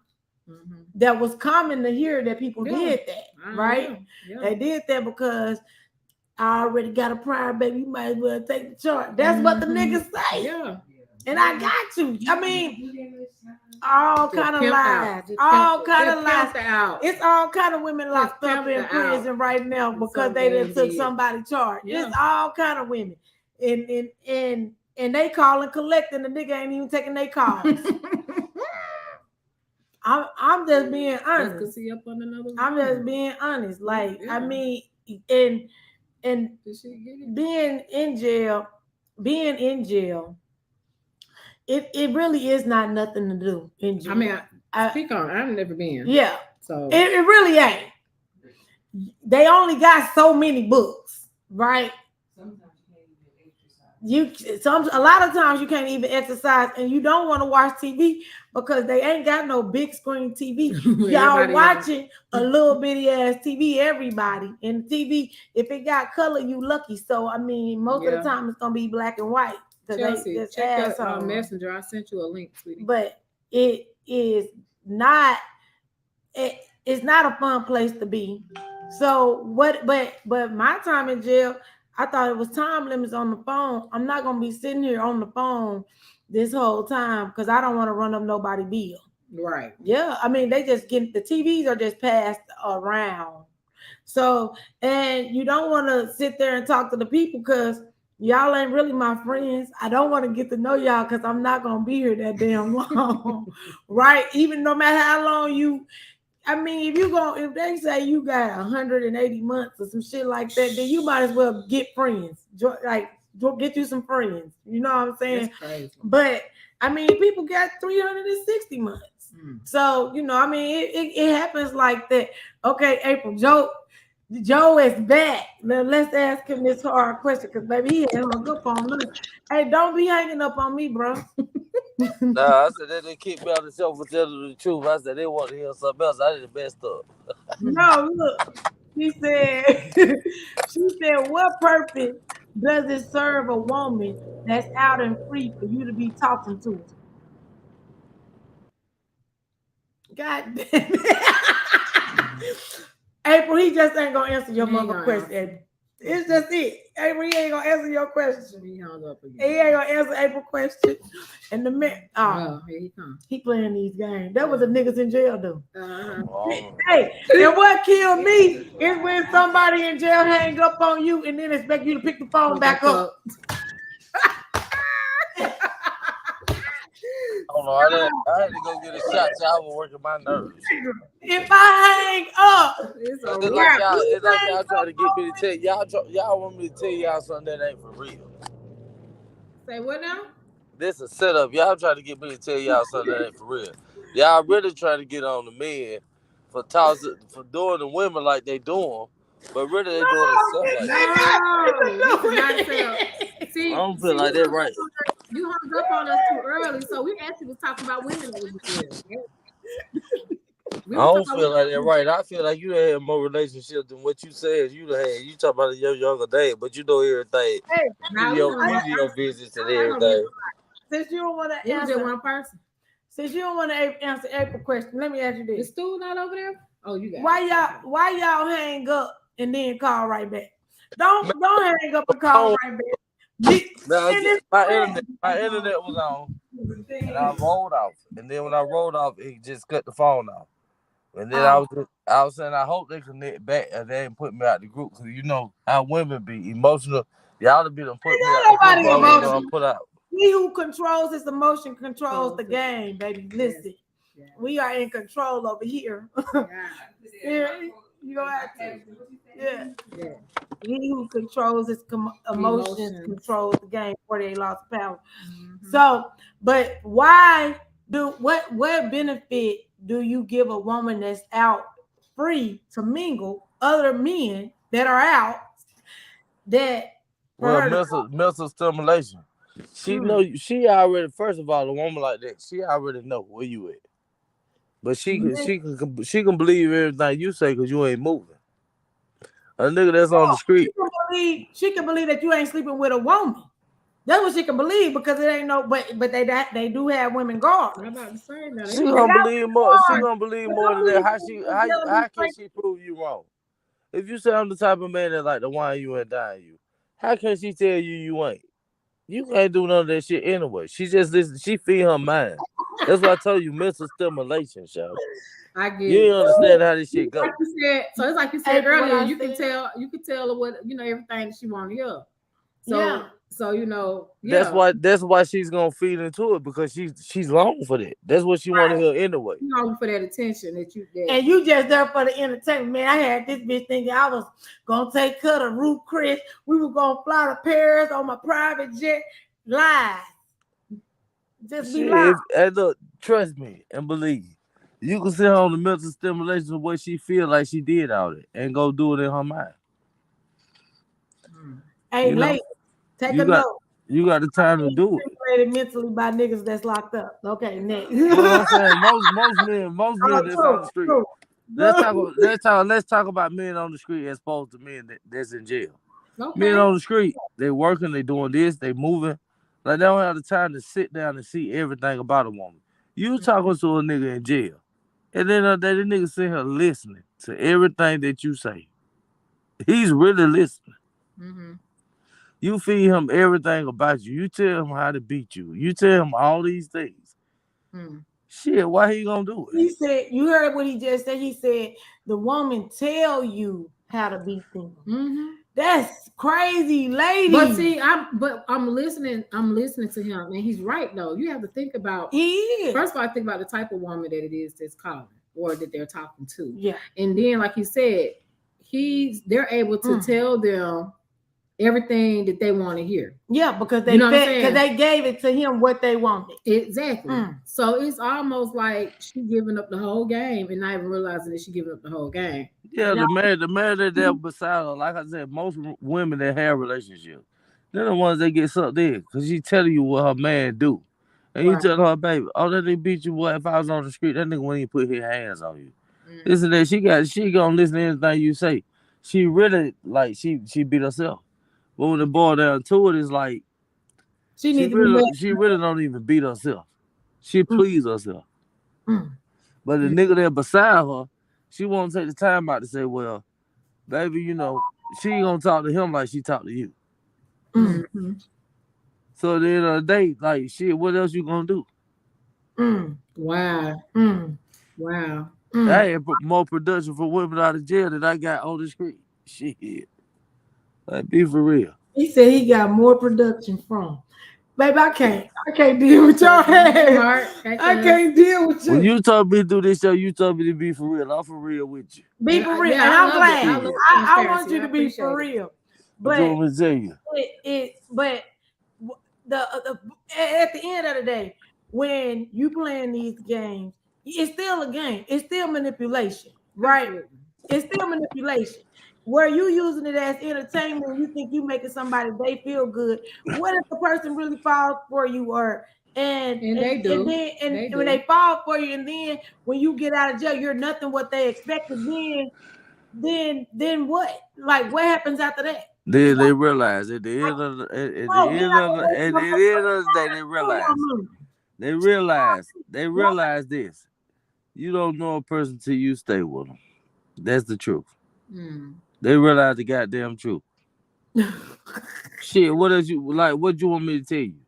that was common to hear that people did that, right? Yeah. They did that because I already got a prior, baby. You might as well take the charge. That's what the niggas say. Yeah. And I got you. I mean, all kind of lies. Just All pimp- kind of just lies. pimp out. It's all kind of women locked Just up in pimp out. prison right now It's because so they damn done took dead. somebody charge. Yeah. It's all kind of women. And they call and collect, and the nigga ain't even taking their calls. I'm just being honest. Because he up on another I'm woman. just being honest. Like, Yeah. I mean, and Did she get it? being in jail, it really is not nothing to do in jail. I mean, speak on. I've never been. Yeah, So it really ain't. They only got so many books, right? A lot of times you can't even exercise, and you don't want to watch TV because they ain't got no big screen TV. Y'all Everybody watching a little bitty ass TV, everybody. And TV, if it got color, you lucky. So I mean, most of the time it's gonna be black and white. Chelsea, They check that messenger. I sent you a link, sweetie. But it is not. It's not a fun place to be. So what? But my time in jail, I thought it was time limits on the phone. I'm not gonna be sitting here on the phone this whole time because I don't want to run up nobody bill. Right. Yeah, I mean, they just get the TVs are just passed around. So, and you don't want to sit there and talk to the people because y'all ain't really my friends. I don't want to get to know y'all because I'm not gonna be here that damn long, right? Even no matter how long I mean, if they say you got 180 months or some shit like that, then you might as well get friends. Get you some friends. You know what I'm saying? That's crazy. But I mean, people got 360 months. So, I mean, it happens like that. Okay, April, Joe is back. Now let's ask him this hard question because baby, he ain't hung up on us. Hey, don't be hanging up on me, bro. Nah, I said that they kicked me out of the show for telling the truth. I said they want to hear something else. I did the best up. No, look. She said, what purpose does it serve a woman that's out and free for you to be talking to her? God damn it. April, he just ain't gonna answer your mother question. It's just it. April, he ain't gonna gonna answer your question. He hung up again. He ain't gonna answer April's question. And the man, Oh, here he comes. he playing these games. That was the niggas in jail though. Oh, Hey, and what killed me is when somebody in jail hang up on you and then expect you to pick the phone back up. hold on, I had to go get a shot. So I was working my nerves. If I hang up, It's a It's wrap. like y'all trying to get me to tell y'all want me to tell y'all something that ain't for real. Say what now? This a setup. Y'all trying to get me to tell y'all something that ain't for real. Y'all really trying to get on the men for doing the women like they do them, but really they doing themselves like that. No, this is not fair. See, I don't feel like that right. You hung up on us too early, so we actually was talking about women that was jail. I don't feel like that right. I feel like you done had more relationships than what you said you done had. You talk about it your younger day, but you know everything. hey, You do your business and everything. since you don't want to It was just answer, one person. since you don't want to answer April's question, let me ask you The this: stool not over there? Oh, you got Why y'all hang up and then call right back? Don't hang up and call right back. Now, And it's my internet was on, and I rolled off. And then when I rolled off, it just cut the phone off. And then I was saying, I hope they connect back and they ain't put me out the group, because you know how women be emotional. Y'all to be done put me out the group. Emotional. Put out. He who controls his emotion controls the game, baby. Listen, we are in control over here. Yeah, you gonna have to. Yeah. He who controls his emotions controls the game. 48 laws of power. Mm-hmm. So, but what benefit do you give a woman that's out free to mingle other men that are out that mental stimulation. She know she already. First of all, a woman like that, she already know where you at. But she can believe everything you say because you ain't moving. A nigga that's on the street. She can believe that you ain't sleeping with a woman. That's what she can believe, because it ain't no. But they do have women guards. I'm about to say that. She gonna believe more. She gonna believe more than that. How can she prove you wrong? If you say I'm the type of man that like to wine you and dine you, how can she tell you ain't? You can't do none of that shit anyway. She just listen. She feed her mind. That's why I told you mental stimulation, show. I get you ain't understand how this shit go. Like you said, so it's like you said earlier. You can tell her what everything that she want to hear. So yeah. So that's why she's gonna feed into it, because she's long for that. That's what she want to hear anyway. You long for that attention that you get. And you just there for the entertainment. Man, I had this bitch thinking I was gonna take her to Ruth Chris. We were gonna fly to Paris on my private jet. Live. Just be live. And look, trust me and believe. You can sit on the mental stimulation of what she feel like she did all that and go do it in her mind. Hey, lady, take a note. You got the time to do it. Mentally by niggas that's locked up. Okay, next. What I'm saying, most men that's on the street. Let's talk about men on the street as opposed to men that's in jail. Okay. Men on the street, they working, they doing this, they moving. Like, they don't have the time to sit down and see everything about a woman. You talking to a nigga in jail, and then the nigga sitting here listening to everything that you say. He's really listening. Mm-hmm. You feed him everything about you. You tell him how to beat you. You tell him all these things. Shit, why he gonna do it? He said, you heard what he just said. He said, the woman tell you how to beat them. Mm-hmm. That's crazy, lady. But see, I'm listening to him, and he's right though. You have to think about first of all, think about the type of woman that it is that's calling or that they're talking to. Yeah. And then, like you said, they're able to tell them everything that they want to hear. Yeah, because they gave it to him what they wanted. Exactly. So it's almost like she's giving up the whole game and not even realizing that she's giving up the whole game. Yeah, the man that there beside her, like I said, most women that have relationships, they're the ones that get sucked in, because she telling you what her man do. And you tell her, baby, that nigga beat you, boy. If I was on the street, that nigga wouldn't even put his hands on you. Listen to that. She gonna listen to anything you say. She really, like, she beat herself. But when it boiled down to it, it's like she really don't even beat herself. She please herself. But the nigga there beside her, she won't take the time out to say, well, baby, she ain't gonna talk to him like she talked to you. Mhm. So at the end of the day, like shit, what else you gonna do? Mm. Wow. Mm. Wow. Mm. I had more production for women out of jail than I got on the street. Shit. Like, be for real. He said he got more production from. Baby, I can't deal with your ass. Mark, I can't deal with When you. you told me to do this show, you told me to be for real. I'm for real with you. Be for real. Yeah, And I I'm love it. glad. I love I transparency. want you I to be for appreciate it. real. What you But want me to tell you? but the at the end of the day, when you playing these games, it's still a game. It's still manipulation, right? Absolutely. It's still manipulation. Where you using it as entertainment, you think you making somebody they feel good. What if the person really falls for you, or And they do. and then They when do. they fall for you, and then when you get out of jail, you're nothing what they expected. Then what? Like what happens after that? Then they realize at the end of the at the end of the day, they realize this. You don't know a person till you stay with them. That's the truth. Mm. They realize the goddamn truth. Shit, what else you like? What you want me to tell you?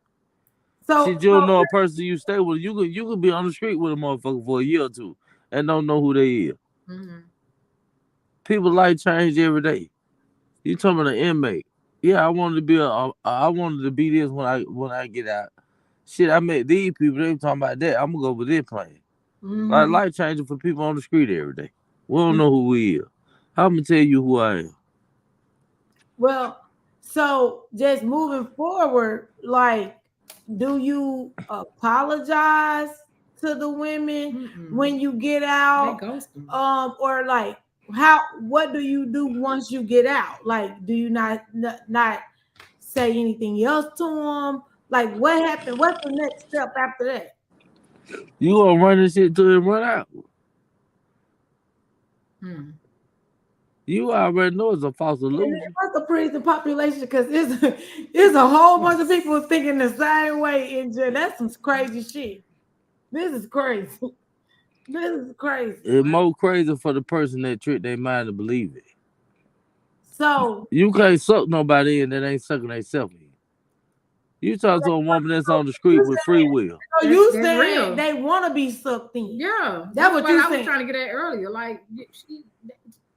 Shit, you don't know a person you stay with. You could be on the street with a motherfucker for a year or two and don't know who they is. Mm-hmm. People life change every day. You talking about an inmate? Yeah, I wanted to be this when I get out. Shit, I met these people. They talking about that. I'm gonna go with this plan. Mhm. Like life changing for people on the street every day. We don't know who we is. I'm gonna tell you who I am. Well, so just moving forward, like, do you apologize to the women Mm-mm. when you get They out? ghost them. Or like what do you do once you get out? Like, do you not say anything else to them? Like, what happened? What's the next step after that? You gonna run this shit till it run out. Mm. You already know it's a false And illusion. what's the prison population? Because it's a whole bunch of people thinking the same way in jail. That's some crazy shit. This is crazy. This is crazy. It's more crazy for the person that tricked their mind to believe it. So You can't suck nobody in that ain't sucking themselves in. You talk to a woman that's on the street with free will. so you That's saying real. they want to be sucked in? Yeah, That's what you I was saying. trying to get at earlier. Like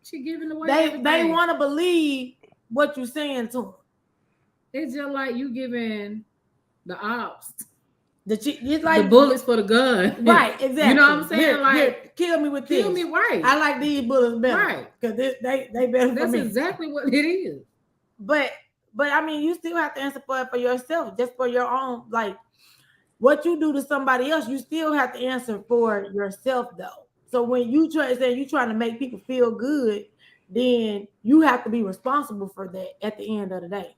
she giving away everything. They want to believe what you're saying to them. It's just like you giving the ops It's like the bullets for the gun. right, exactly. You know what I'm saying? Here, Like kill me with kill this. me right. I like these bullets better. Right. Because they better for That's me. exactly what it is. But I mean, you still have to answer for it for yourself, just for your own. Like what you do to somebody else, you still have to answer for yourself, though. So when you trying to make people feel good, then you have to be responsible for that at the end of the day.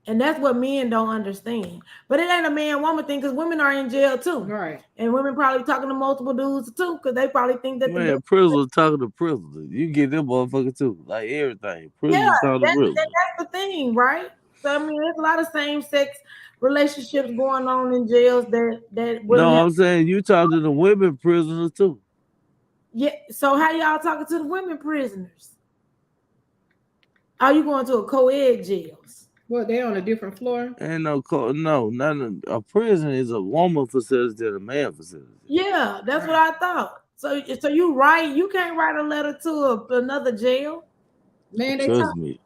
And that's what men don't understand. But it ain't a man-woman thing because women are in jail too. Right. And women probably talking to multiple dudes too because they probably think that Man, prisoners talking to prisoners. You get them motherfuckers too. Like everything. Prisoners talking to prisoners. that's the thing, right? So I mean, there's a lot of same-sex relationships going on in jails that No, I'm saying you talk to the women prisoners too. Yeah. So how y'all talking to the women prisoners? Are you going to a co-ed jails? Well, they on a different floor. Ain't a prison is a woman facility than a man facility. Yeah, that's what I thought. So you can't write a letter to another jail. Man, Trust me,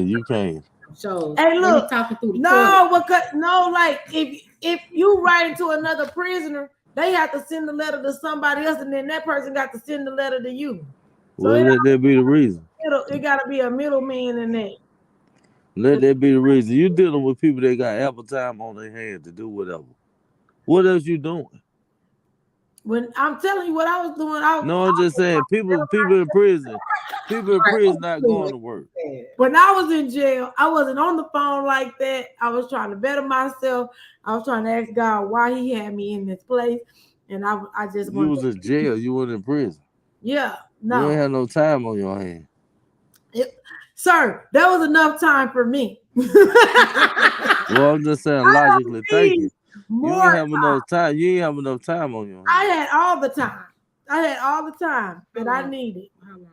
you can't. So hey, look, talking through the like if you write to another prisoner, they have to send the letter to somebody else, and then that person got to send the letter to you. So Well, let that be the reason. It got to be a middleman in that. Let that be the reason. You dealing with people that got ample time on their hands to do whatever. What else you doing? When I'm telling you what I was doing, I'm just saying people in prison. People in prison not going to work. When I was in jail, I wasn't on the phone like that. I was trying to better myself. I was trying to ask God why He had me in this place, and I just you was in jail. You weren't in prison. Yeah, no, you ain't had no time on your hands. Sir, that was enough time for me. Well, I'm just saying logically thinking. You ain't have enough time. You ain't have enough time on your hands. I had all the time. But I needed. How long was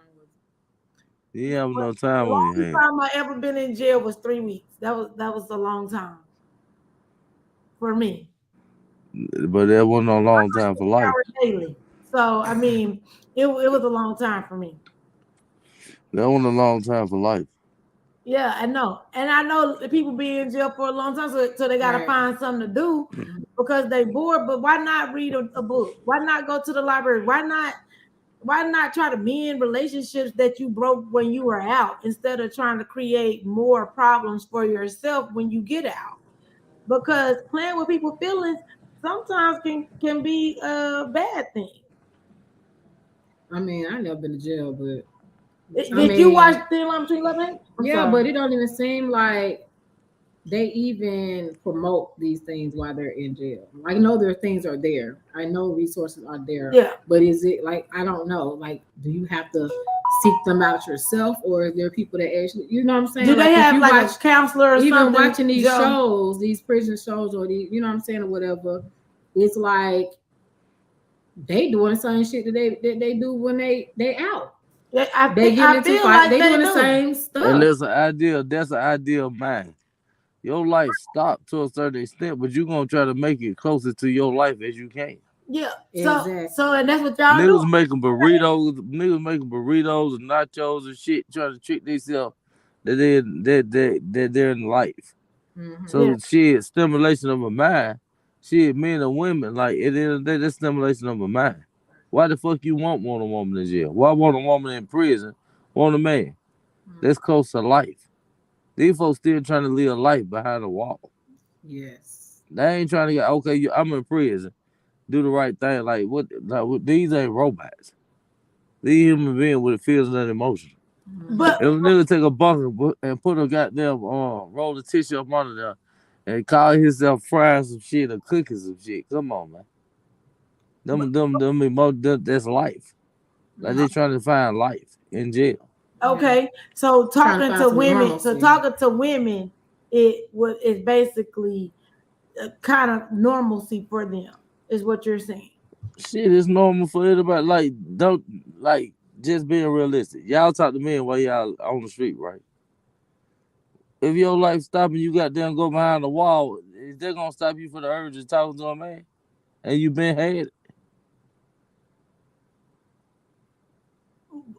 You ain't have no The time on your longest hands. time I ever been in jail was 3 weeks. That was a long time for me. But that wasn't a long time for life. Hours daily. So I mean, it was a long time for me. That wasn't a long time for life. Yeah, I know. And I know that people be in jail for a long time, so they got to Right. find something to do because they bored. But why not read a book? Why not go to the library? Why not try to mend relationships that you broke when you were out instead of trying to create more problems for yourself when you get out? Because playing with people's feelings sometimes can be a bad thing. I mean, I never been to jail, but Did you watch Thin Line Between Love and Hate? yeah, but it don't even seem like they even promote these things while they're in jail. I know their things are there. I know resources are there. Yeah. But is it like, I don't know, like, do you have to seek them out yourself, or is there people that actually, you know what I'm saying? Do they if have you like watch, a counselor or even something? watching these Joe? shows, these prison shows, or these, you know what I'm saying, or whatever, it's like they doing the same shit that they do when they out. I They get into feel fight. like They they doing the do. same stuff. And that's an idea of mine. Your life stopped to a certain extent, but you're gonna try to make it closer to your life as you can. Yeah. Exactly. So and that's what y'all Niggas do. making burritos and nachos and shit, trying to trick themselves that they're in life. Mhm. So Yeah. shit, stimulation of a mind. Shit, men and women, like at the end of the day, that's stimulation of a mind. Why the fuck you want a woman in jail? Why want a woman in prison? Want a man? That's close to life. These folks still trying to live life behind the wall. Yes. They ain't trying to get okay. I'm in prison. Do the right thing. Like what? These ain't robots. These human beings with feelings and emotions. But If a nigga take a bucket and put a goddamn roll of tissue up under there and call himself frying some shit or cooking some shit, come on, man. That's life. Like they trying to find life in jail. okay, so Trying to talking find to some women, normalcy. is basically kind of normalcy for them, is what you're saying. Shit is normal for everybody. Like, don't like just being realistic. Y'all talk to men while y'all on the street, right? If your life stopping, you got them go behind the wall. Is that gonna stop you for the urge of talking to a man? And you been had it.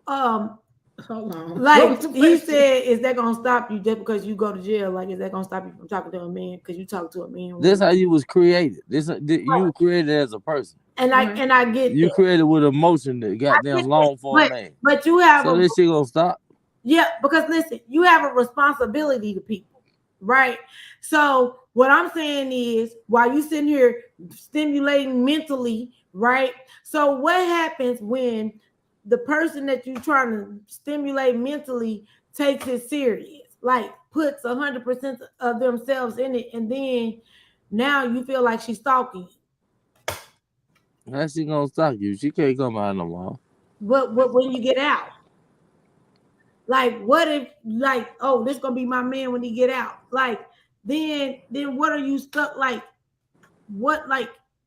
Hold on. Like he said, is that gonna stop you just because you go to jail? Like, is that gonna stop you from talking to a man because you talk to a man? This how you was created. You were created as a person. And I get You that. created with emotion that goddamn long for a man. But you have So this shit gonna stop. Yeah, because listen, you have a responsibility to people, right? So what I'm saying is, while you sitting here stimulating mentally, right? So what happens when the person that you're trying to stimulate mentally takes it serious, like puts 100% of themselves in it, and then now you feel like she's stalking you? How's she gonna stalk you? She can't come behind the wall. But when you get out? Like, what if, like, oh, this gonna be my man when he get out? Like, then what are you stuck? Like,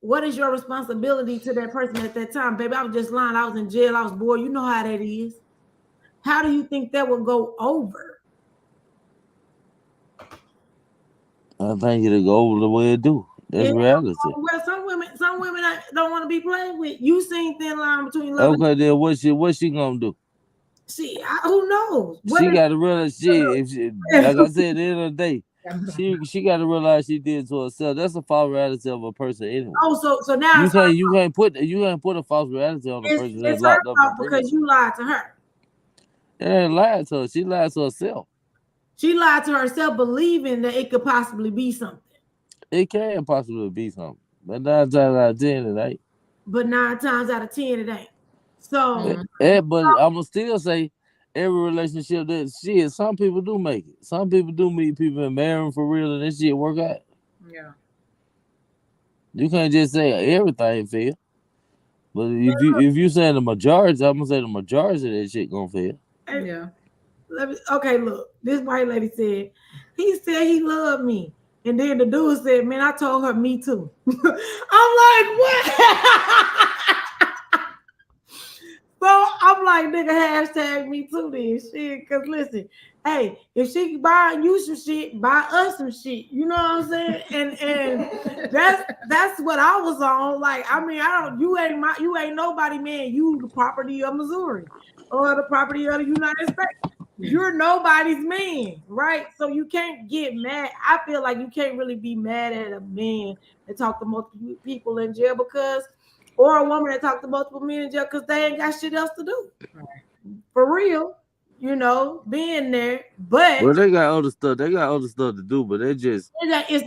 what is your responsibility to that person at that time? Baby, I was just lying. I was in jail. I was bored. You know how that is. How do you think that will go over? I think it'll go over the way it do. That's reality. Well, some women don't want to be played with. You seen Thin Line Between Love. Okay, then what she gonna do? See, who knows? She got to realize shit. Like I said, at the end of the day, she got to realize she did to herself. That's a false reality of a person anyway. Oh, so now you can't put a false reality on a person that's locked up in prison. Because you lied to her. It ain't lied to her. She lied to herself. She lied to herself, believing that it could possibly be something. It can possibly be something, but 9 times out of 10 it ain't. But 9 times out of 10 it ain't. So, but I'm gonna still say every relationship that shit, some people do make it. Some people do meet people and marry them for real, and this shit work out. Yeah. You can't just say everything fail. But if you say the majority, I'm gonna say the majority of that shit gonna fail. Yeah. Okay, look, this white lady said he loved me. And then the dude said, man, I told her me too. I'm like, what? So I'm like, nigga, hashtag me too this shit. Cause listen, hey, if she buying you some shit, buy us some shit. You know what I'm saying? And that's what I was on. Like, I mean, you ain't nobody, man. You the property of Missouri or the property of the United States. You're nobody's man, right? So you can't get mad. I feel like you can't really be mad at a man that talk to multiple people in jail or a woman that talk to multiple men in jail because they ain't got shit else to do. For real, being there. But Well, they got other stuff. They got other stuff to do, but it's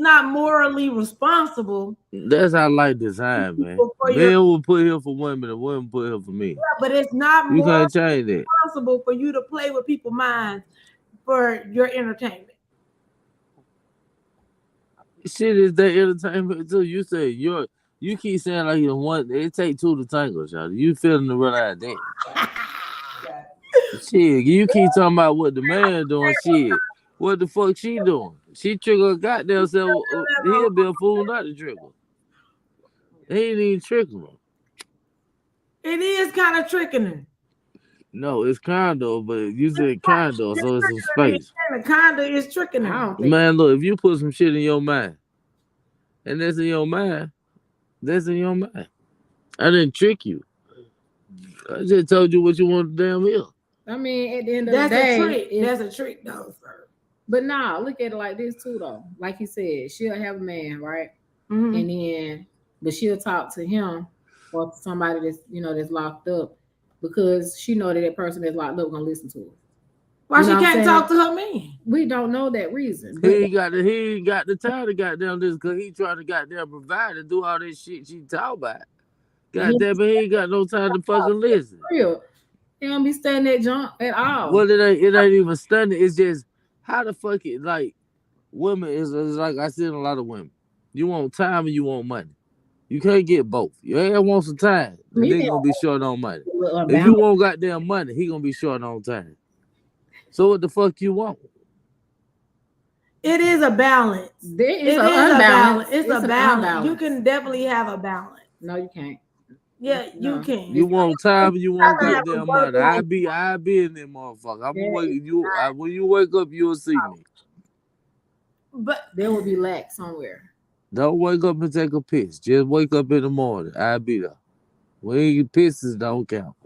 not morally responsible. That's how life designed, man. Men will put here for women, and women put here for me. Yeah, but it's not you can't change that. Responsible for you to play with people's minds for your entertainment. Shit is their entertainment too. You say you keep saying like you one. It take two to tango, y'all. You feeling to realize that? Shit, you keep talking about what the man doing. Shit, what the fuck she doing? She trigger a goddamn self. He'll be a fool not to trigger. He ain't even tricking her. It is kind of tricking her. No, it's kinda, but you said kinda, so it's some space. Kinda is tricking her. Man, look, if you put some shit in your mind, and that's in your mind, that's in your mind. I didn't trick you. I just told you what you want to damn hear. I mean, at the end of the day, that's a trick. That's a trick, though, sir. But nah, look at it like this too, though. Like you said, she'll have a man, right? Mm-hmm. And then, but she'll talk to him or to somebody that's locked up because she know that person that's locked up gonna listen to her. Why she can't talk to her man? We don't know that reason. He ain't got the time to goddamn this because he trying to goddamn provide and do all this shit she talk about. Goddamn, but he ain't got no time to fucking listen. Real. He don't be studying that junk at all. Well, it ain't even studying. It's just how the fuck it like women is like I said, a lot of women. You want time and you want money. You can't get both. You ain't want some time. The nigga gonna be short on money. If you want goddamn money, he gonna be short on time. So what the fuck you want? It is a balance. There is an unbalance. It's a balance. You can definitely have a balance. No, you can't. Yeah, you can. You want time and you want goddamn money. I be in there, motherfucker. I'm gonna wake you. When you wake up, you'll see me. But there will be lack somewhere. Don't wake up and take a piss. Just wake up in the morning. I'll be there. When you pisses don't count.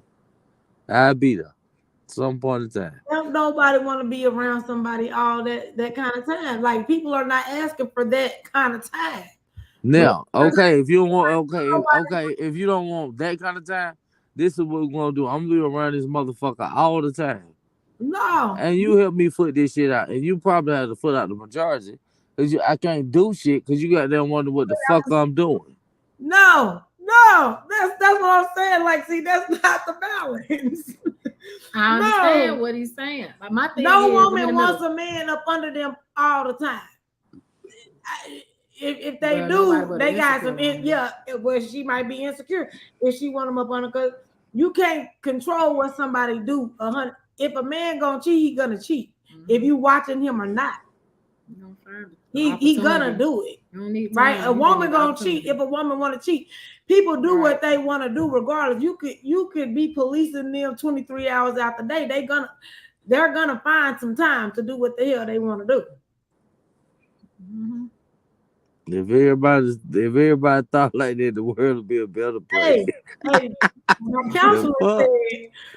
I'll be there. Some point in time. Don't nobody want to be around somebody all that kind of time. Like people are not asking for that kind of time. Now, okay, if you don't want, if you don't want that kind of time, this is what we're gonna do. I'm gonna be around this motherfucker all the time. No. And you help me foot this shit out, and you probably have to foot out the majority, cause I can't do shit, cause you goddamn wonder what the fuck I'm doing. No, that's what I'm saying. Like, see, that's not the balance. I understand what he's saying. Like my thing no woman wants a man up under them all the time. If they do, they got some. Well, she might be insecure if she want them up under. Because you can't control what somebody do. If a man gonna cheat, he gonna cheat. Mm-hmm. If you watching him or not, he gonna do it. Right? A woman gonna cheat. If a woman want to cheat, people do what they want to do regardless. You could be policing them 23 hours out the day. They're gonna find some time to do what the hell they want to do. Mm-hmm. If everybody thought like that, the world would be a better place. Hey,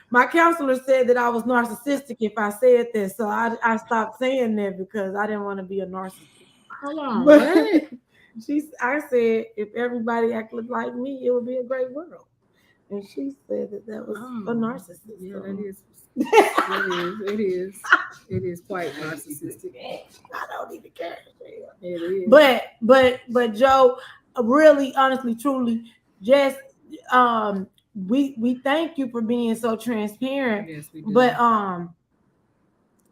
my counselor said that I was narcissistic if I said that, so I stopped saying that because I didn't want to be a narcissist. Hold on, I said if everybody acted like me, it would be a great world, and she said that was a narcissist. Yeah, that is. It is quite narcissistic. I don't even care. It is. But Joe, really, honestly, truly, just we thank you for being so transparent. Yes, we do. But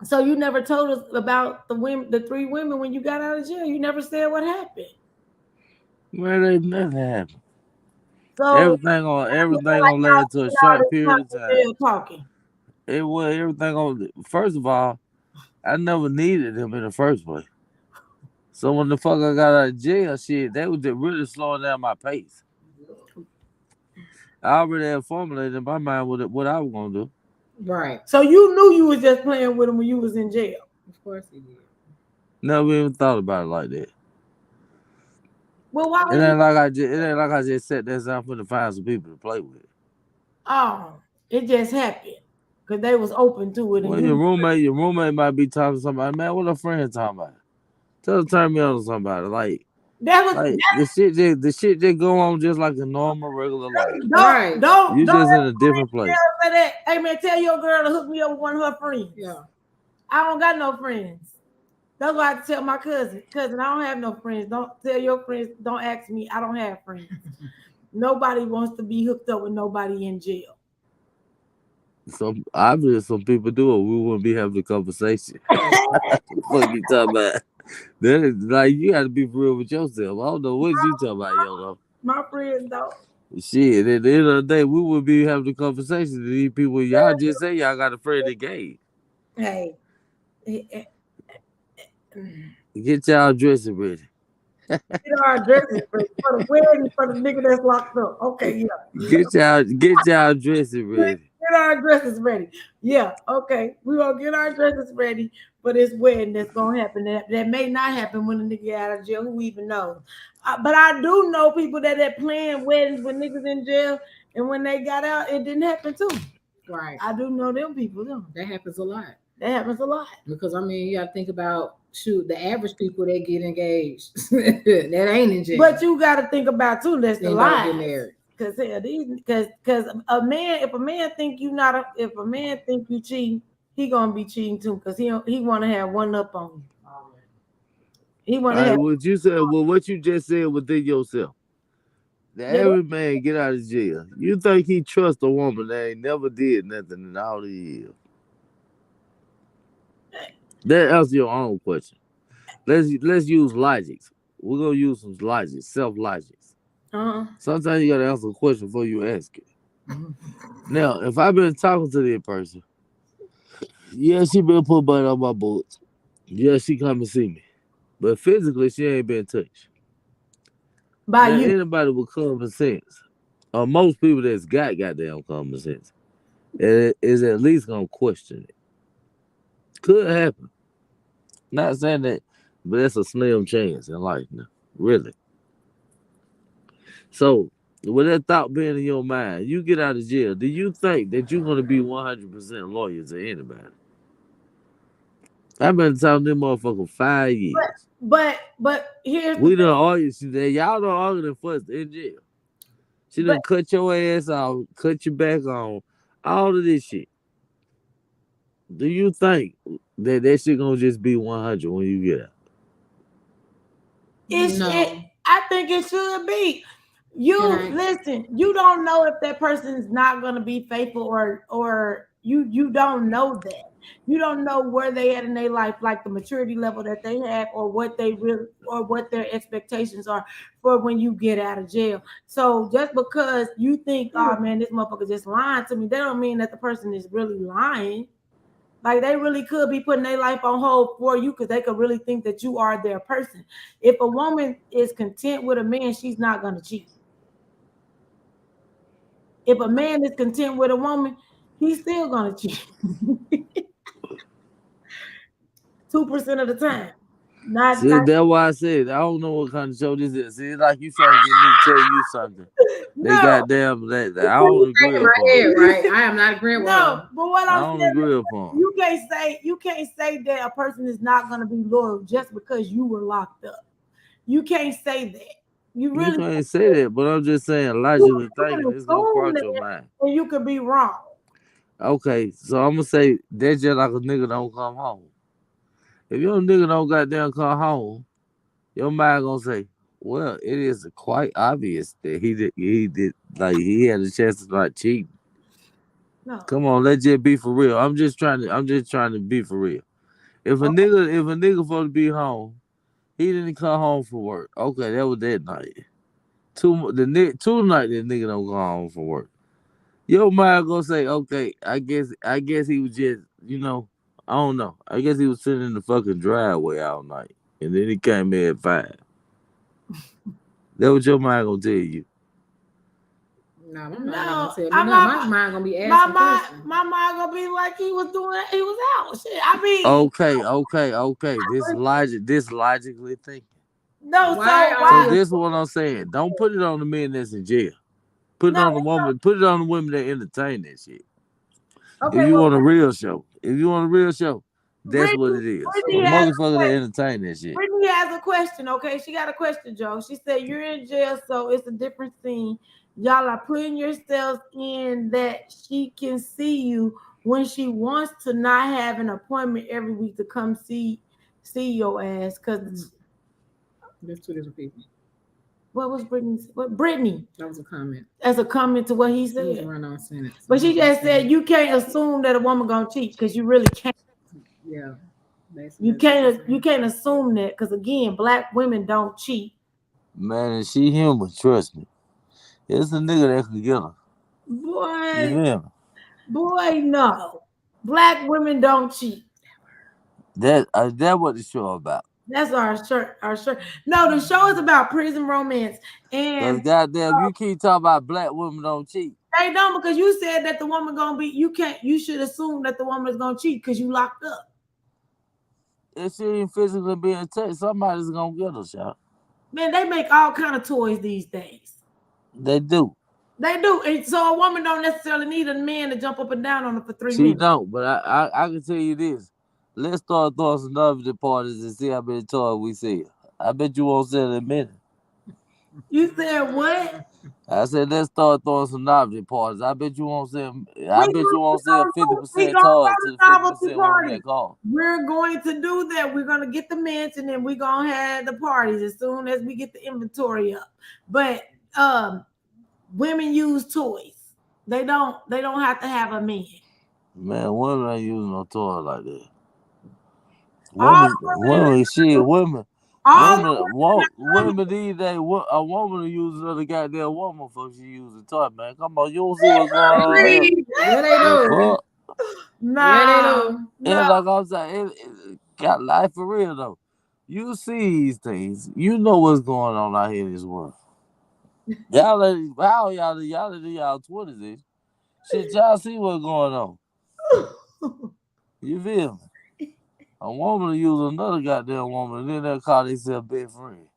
so you never told us about the 3 women when you got out of jail. You never said what happened. Well, ain't nothing happened. So everything gonna last to a short period of time. Talking. It was everything on. First of all, I never needed him in the first place. So when the fuck I got out of jail, shit, they was just really slowing down my pace. I already had formulated in my mind what I was gonna do. Right. So you knew you was just playing with him when you was in jail. Of course he did. Never even thought about it like that. Well, why It would you? ain't like I just sat there down for to find some people to play with. Oh, it just happened because they was open to it, and Well, your you. roommate might be talking to somebody. Man, what a friend talking about? Tell her to turn me on to somebody. That was Like the shit just go on just like a normal regular life. Right. don't You don't just ever in a different place. say that. Hey man, tell your girl to hook me up with one of her friends. Yeah. I don't got no friends. That's why I have to tell my cousin. Cousin, I don't have no friends. Don't tell your friends. Don't ask me. I don't have friends. Nobody wants to be hooked up with nobody in jail. Obviously some people do it. We wouldn't be having a conversation. What you talking about? That is like you gotta be for real with yourself. I don't know what you talking about, YOLO. My friends don't. Shit, at the end of the day, we would be having a conversation to these people. Y'all just say y'all got a friend that gay. Hey. Get y'all dressing ready. Get our addresses for the wedding for the nigga that's locked up. Okay, yeah. Get y'all dressing ready. Get our dresses ready. Yeah, okay. We're gonna get our dresses ready for this wedding that's gonna happen. That may not happen when the nigga get out of jail. Who even knows? But I do know people that planned weddings with niggas in jail, and when they got out, it didn't happen too. Right. I do know them people too. That happens a lot. That happens a lot. Because I mean, you got to think about the average people that get engaged that ain't in jail. But you got to think about too. That's the They don't lie. get married. Because if a man think you cheating, he gonna be cheating too. Because he want to have one up on you. He want to have. What you said, well, what you just said within yourself. The average man get out of jail. You think he trusts a woman that ain't never did nothing in all these years? That answer your own question. Let's use logics. We're gonna use some logic, self logics. Sometimes you gotta answer a question before you ask it. Now, if I've been talking to this person, yeah, she been put butt on my boots. Yeah, she come and see me. But physically, she ain't been touched. By now, you. Anybody with common sense, or most people that's got goddamn common sense, is at least gonna question it. Could happen. Not saying that, but that's a slim chance in life now. Really. So, with that thought being in your mind, you get out of jail, do you think that you're going to be 100% loyal to anybody? I've been talking to them motherfucker 5 years. But here's we done argued. Y'all done argued and fussed in jail. She done cut your ass off, cut your back on, all of this shit. Do you think that shit gonna just be 100 when you get out? I think it should be. Listen, you don't know if that person is not going to be faithful or you don't know that. You don't know where they at in their life, like the maturity level that they have or what they really or what their expectations are for when you get out of jail. So just because you think, oh man, this motherfucker just lying to me, that don't mean that the person is really lying. Like they really could be putting their life on hold for you because they could really think that you are their person. If a woman is content with a man, she's not going to cheat. If a man is content with a woman, he's still going to cheat. 2% of the time. That's why I said I don't know what kind of show this is. It's like you trying to get me to tell you something. They goddamn that I don't agree with. Right, I am not agreeing with. No, but what I'm saying, agree upon. You can't say that a person is not going to be loyal just because you were locked up. You can't say that. You can't say that, but I'm just saying logically thinking it's gonna cross your mind. And you could be wrong. Okay, so I'm gonna say that's just like a nigga don't come home. If your nigga don't goddamn come home, your mind gonna say, well, it is quite obvious that he did like he had a chance to not cheat. No. Come on, let's just be for real. I'm just trying to be for real. If a nigga supposed to be home, he didn't come home from work. Okay, that was that night. Two nights that nigga don't go home from work. Your mind gonna say, okay, I guess he was just, I don't know. I guess he was sitting in the fucking driveway all night. And then he came in at 5. That what your mind gonna tell you. Nah, my mind No, gonna tell me I'm nothing. not- My mind gonna be My asking mind, questions. my mind gonna be like he was out. Shit. I mean, Okay. This logically thinking. no. Why So are So why? we- this is what I'm saying. Don't put it on the men that's in jail. Put it No. on the woman. Put it on the women that entertain that shit. Okay. If you Well, want a real show, that's what it is. A Brittany has, motherfucker that entertain that shit. Brittany has a question. Okay, she got a question, Joe. She said you're in jail, so it's a different scene. Y'all are putting yourselves in that she can see you when she wants to not have an appointment every week to come see your ass. Cause There's two different people. what was Brittany's? What Brittany? That was a comment. As a comment to what he It was a said. run-on sentence. But she just said you can't assume that a woman gonna cheat because you really can't. Yeah. Basically, You that's what can't she's you saying. can't assume that because again, black women don't cheat. Man, and she human. Trust me. It's a nigga that can get her. You Boy, feel me? boy, no. Black women don't cheat. That what the show about. That's our shirt. Our shirt. No, the show is about prison romance, Cause and goddamn, you keep talking about black women don't cheat. they don't because you said that the woman gonna be. You can't. You should assume that the woman is gonna cheat because you locked up. If she ain't physically being touched, somebody's gonna get her shot. Man, they make all kind of toys these days. They do. They do, and so a woman don't necessarily need a man to jump up and down on her for 3 She minutes. don't, but I can tell you this. Let's start throwing some novelty parties and see how many toys we sell. I bet you won't sell in a minute. You said what? I said let's start throwing some novelty parties. I bet you won't sell. I bet you won't We sell gonna 50% go toys to to the the novelty 50% women party. that call. We're going to do that. We're gonna get the mansion and we're gonna have the parties as soon as we get the inventory up. But women use toys. They don't have to have a man. Man, women ain't using no toys like that. All Women, shit, women. all Women these days, a woman will use another goddamn woman before she use a toy, man. Come on, you don't see what's going on here. Yeah, they The do. fuck? no, And like I'm saying, it got life for real though. You see these things, you know what's going on out here in this world. Y'all, how y'all in y'all 20s? Shit, y'all see what's going on. You feel me? A woman will use another goddamn woman, and then they'll call themselves best friend.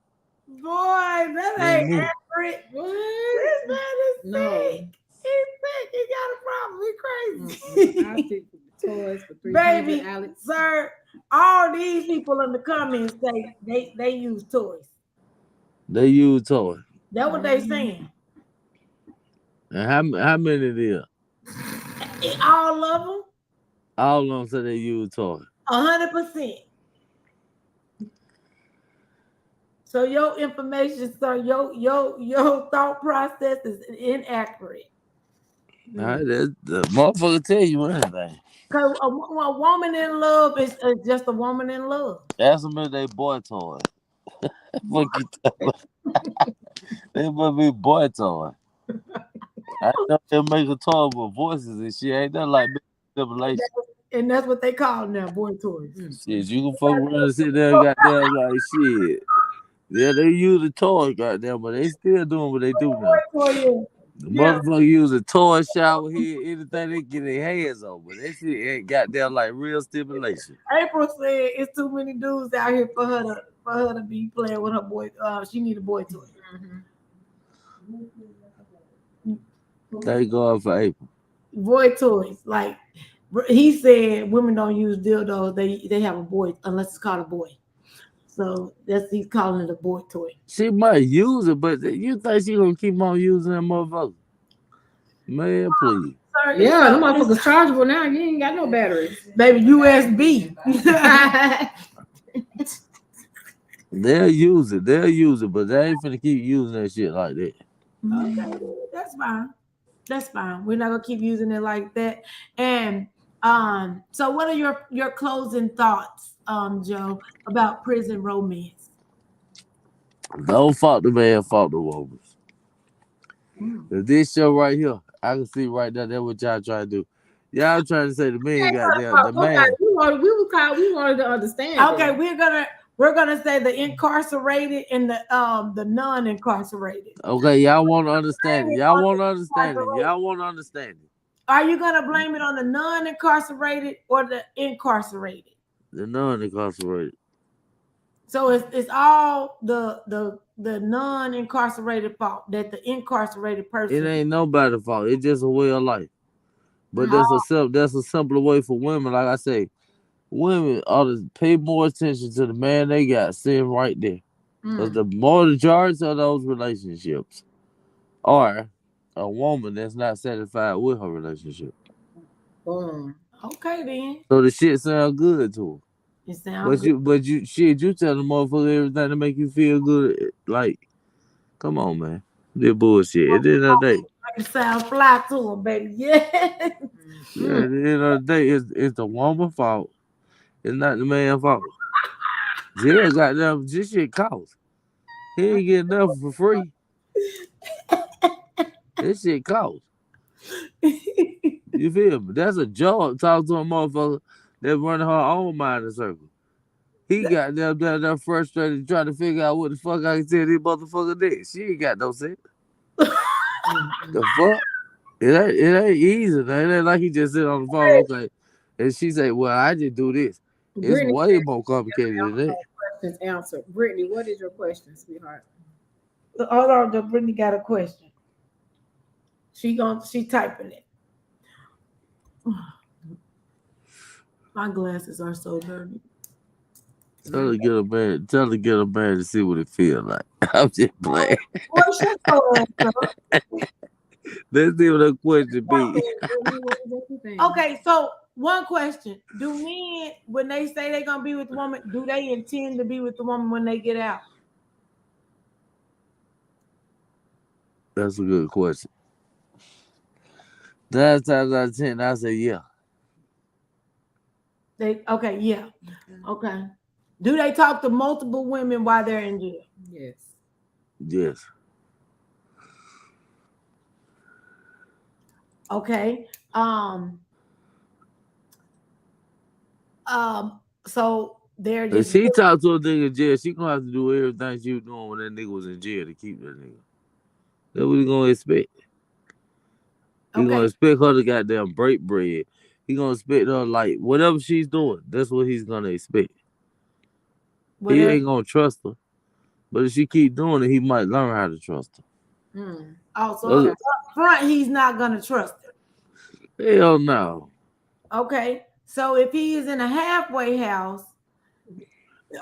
Boy, that ain't accurate. This man is sick. He's sick. He got a problem. He's crazy. I stick with the toys for 300, Baby, Alex. sir, all these people in the comments say they use toys. They use toys. That's what they saying. And how many there? All of them, All of them say they use toys. 100%. So your information, sir, your thought process is inaccurate. All right, the motherfucker tell you anything. Because a woman in love is just a woman in love. Ask them if they boy toys. Fuck you talking about? They must be boy toys. I know they make a toy with voices and shit. Ain't that like stimulation? And that's what they call now, boy toys. Shit, you can fuck around and sit there and goddamn like shit. Yeah, they use a toy, goddamn, but they still doing what they do now. The motherfucker use a toy shower here, anything they get their hands on, but that shit ain't goddamn like real stimulation. April said it's too many dudes out here for her to be playing with her boy. She need a boy toy. Thank God for April. Boy toys, like he said, women don't use dildos. They have a boy unless it's called a boy. So he's calling it a boy toy. She might use it, but you think she gonna keep on using that motherfucker? Man, please. Sir, Yeah, the motherfucker's chargeable now. You ain't got no batteries. Baby, USB. They'll use it, but they ain't finna keep using that shit like that. Okay, that's fine. We're not gonna keep using it like that. And so what are your closing thoughts, Joe, about prison romance? Don't fuck the man, fuck the woman. This show right here, I can see right now that's what y'all trying to do. Y'all trying to say the man got there. The man. We wanted to understand. Okay, we're We're gonna say the incarcerated and the non-incarcerated. Okay, y'all want to understand it. Y'all want to understand it. Y'all want to understand it. Are you gonna blame it on the non-incarcerated or the incarcerated? The non-incarcerated. So it's all the non-incarcerated fault that the incarcerated person. It ain't nobody's fault. It's just a way of life. But that's a simpler way for women. Like I say, women ought to pay more attention to the man they got sitting right there. Because the majority of those relationships are a woman that's not satisfied with her relationship. Boom. Okay then. So the shit sound good to her. It sounds good. You tell the motherfucker everything to make you feel good. Like, come on, man. This bullshit. At the end of the day. It sounds fly to him, baby. Yeah. Yeah, at the end of the day, it's the woman's fault. It's not the man's fault. Jail goddamn, this shit costs. He ain't getting nothing for free. This shit costs. You feel me? That's a job. Talk to a motherfucker that's running her own minding circle. He got down there frustrated trying to figure out what the fuck I can tell this motherfucker did. She ain't got no sense. The fuck? It ain't easy. It ain't like he just sit on the phone, okay. And she say, well, I just do this. It's Brittany, way more complicated than that. questions answered. Brittany, what is your question, sweetheart? Hold on, Brittany got a question. She typing it. My glasses are so dirty. Tell her to get a man to see what it feels like. I'm just playing. What's your answer? Let's see what her question be. Okay, so one question. Do men, when they say they're gonna be with the woman, do they intend to be with the woman when they get out? That's a good question. 9 times out of 10, I say yeah. Yeah. Okay. Do they talk to multiple women while they're in jail? Yes. Yes. Okay. So they're If just she talk to a nigga in jail, she gonna have to do everything she was doing when that nigga was in jail to keep that nigga. That's what he gonna expect. He gonna expect her to goddamn break bread. He gonna expect her like whatever she's doing. That's what he's gonna expect. He ain't gonna trust her, but if she keep doing it, he might learn how to trust her. Also, up front, he's not gonna trust her. Hell no. Okay, so if he is in a halfway house,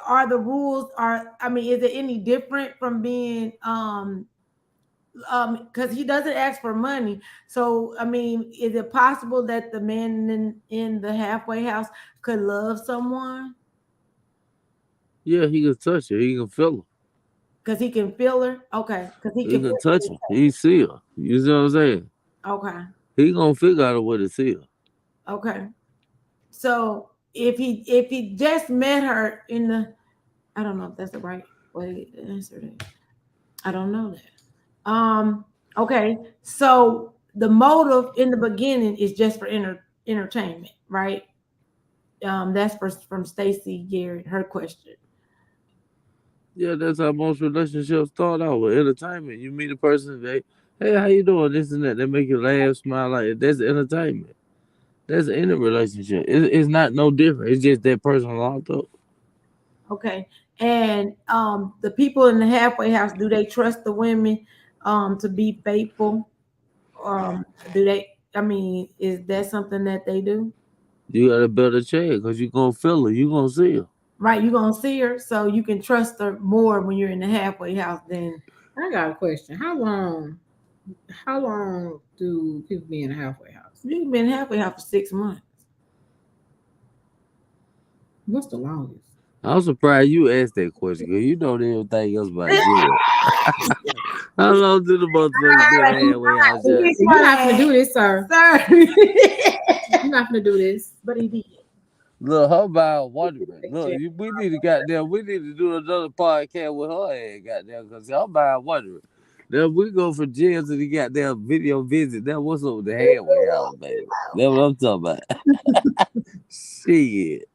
are the rules is it any different from being because he doesn't ask for money? So is it possible that the man in the halfway house could love someone? Yeah, he can touch her. He can feel her. Because he can feel her? Okay. Because he can touch her. He see her. You see what I'm saying? Okay. He gonna figure out a way to see her. Okay. So if he just met her in the, I don't know if that's the right way to answer that. I don't know that. Okay. So the motive in the beginning is just for entertainment, right? That's from Stacey Garrett, her question. Yeah, that's how most relationships start out with entertainment. You meet a person, hey, how you doing? This and that. They make you laugh, smile, like that's entertainment. That's in a relationship. It's not no different. It's just that person locked up. Okay. And the people in the halfway house, do they trust the women to be faithful? Do they? Is that something that they do? You got a better chance because you're gonna feel her. You're gonna see her. Right, you're gonna see her, so you can trust her more when you're in the halfway house. Then I got a question. How long do people be in a halfway house? You've been halfway house for 6 months. What's the longest? I'm surprised you asked that question because you know everything else about jail. How long do the motherfuckers been halfway house? You're not gonna do this, sir. You're not gonna do this, but he did. Look, her mind wondering. Look, we need to do another podcast with her ass, goddamn, because her mind wondering. Then we go from jail to the goddamn video visit. Now what's up with the halfway house, baby? That's what I'm talking about. Shit.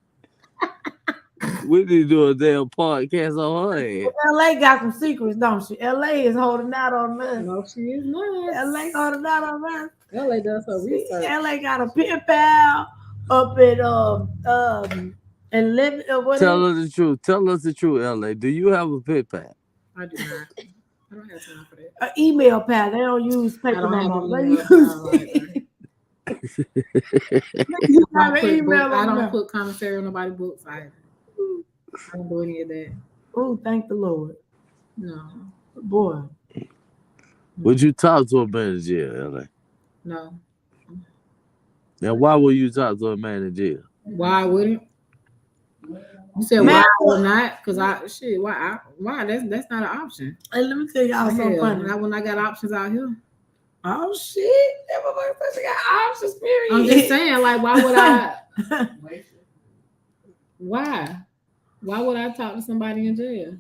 We need to do a damn podcast on her head. LA got some secrets, don't she? LA is holding out on us. No, she is not. LA holding out on us. LA does her research. LA got a pen pal up at and live what Tell her the truth. Tell us the truth, LA. Do you have a pit pad? I do not. I don't have time for that. an email pal. They don't use I paper don't no have more. an They email use pal like you I have an don't, email I on don't there. put commentary on nobody's books either. I don't do any of that. Oh, thank the Lord. No, Boy. Would you talk to a man in jail, LA? no. Now, why would you talk to a man in jail? Why wouldn't? You said Man, why or not? Cause why? That's not an option. Hey, let me tell y'all something Hell, funny. not when I got options out here. Oh shit. That motherfucker said she got options, period. I'm just saying, like, why would I? Wait. Why? Why would I talk to somebody in jail?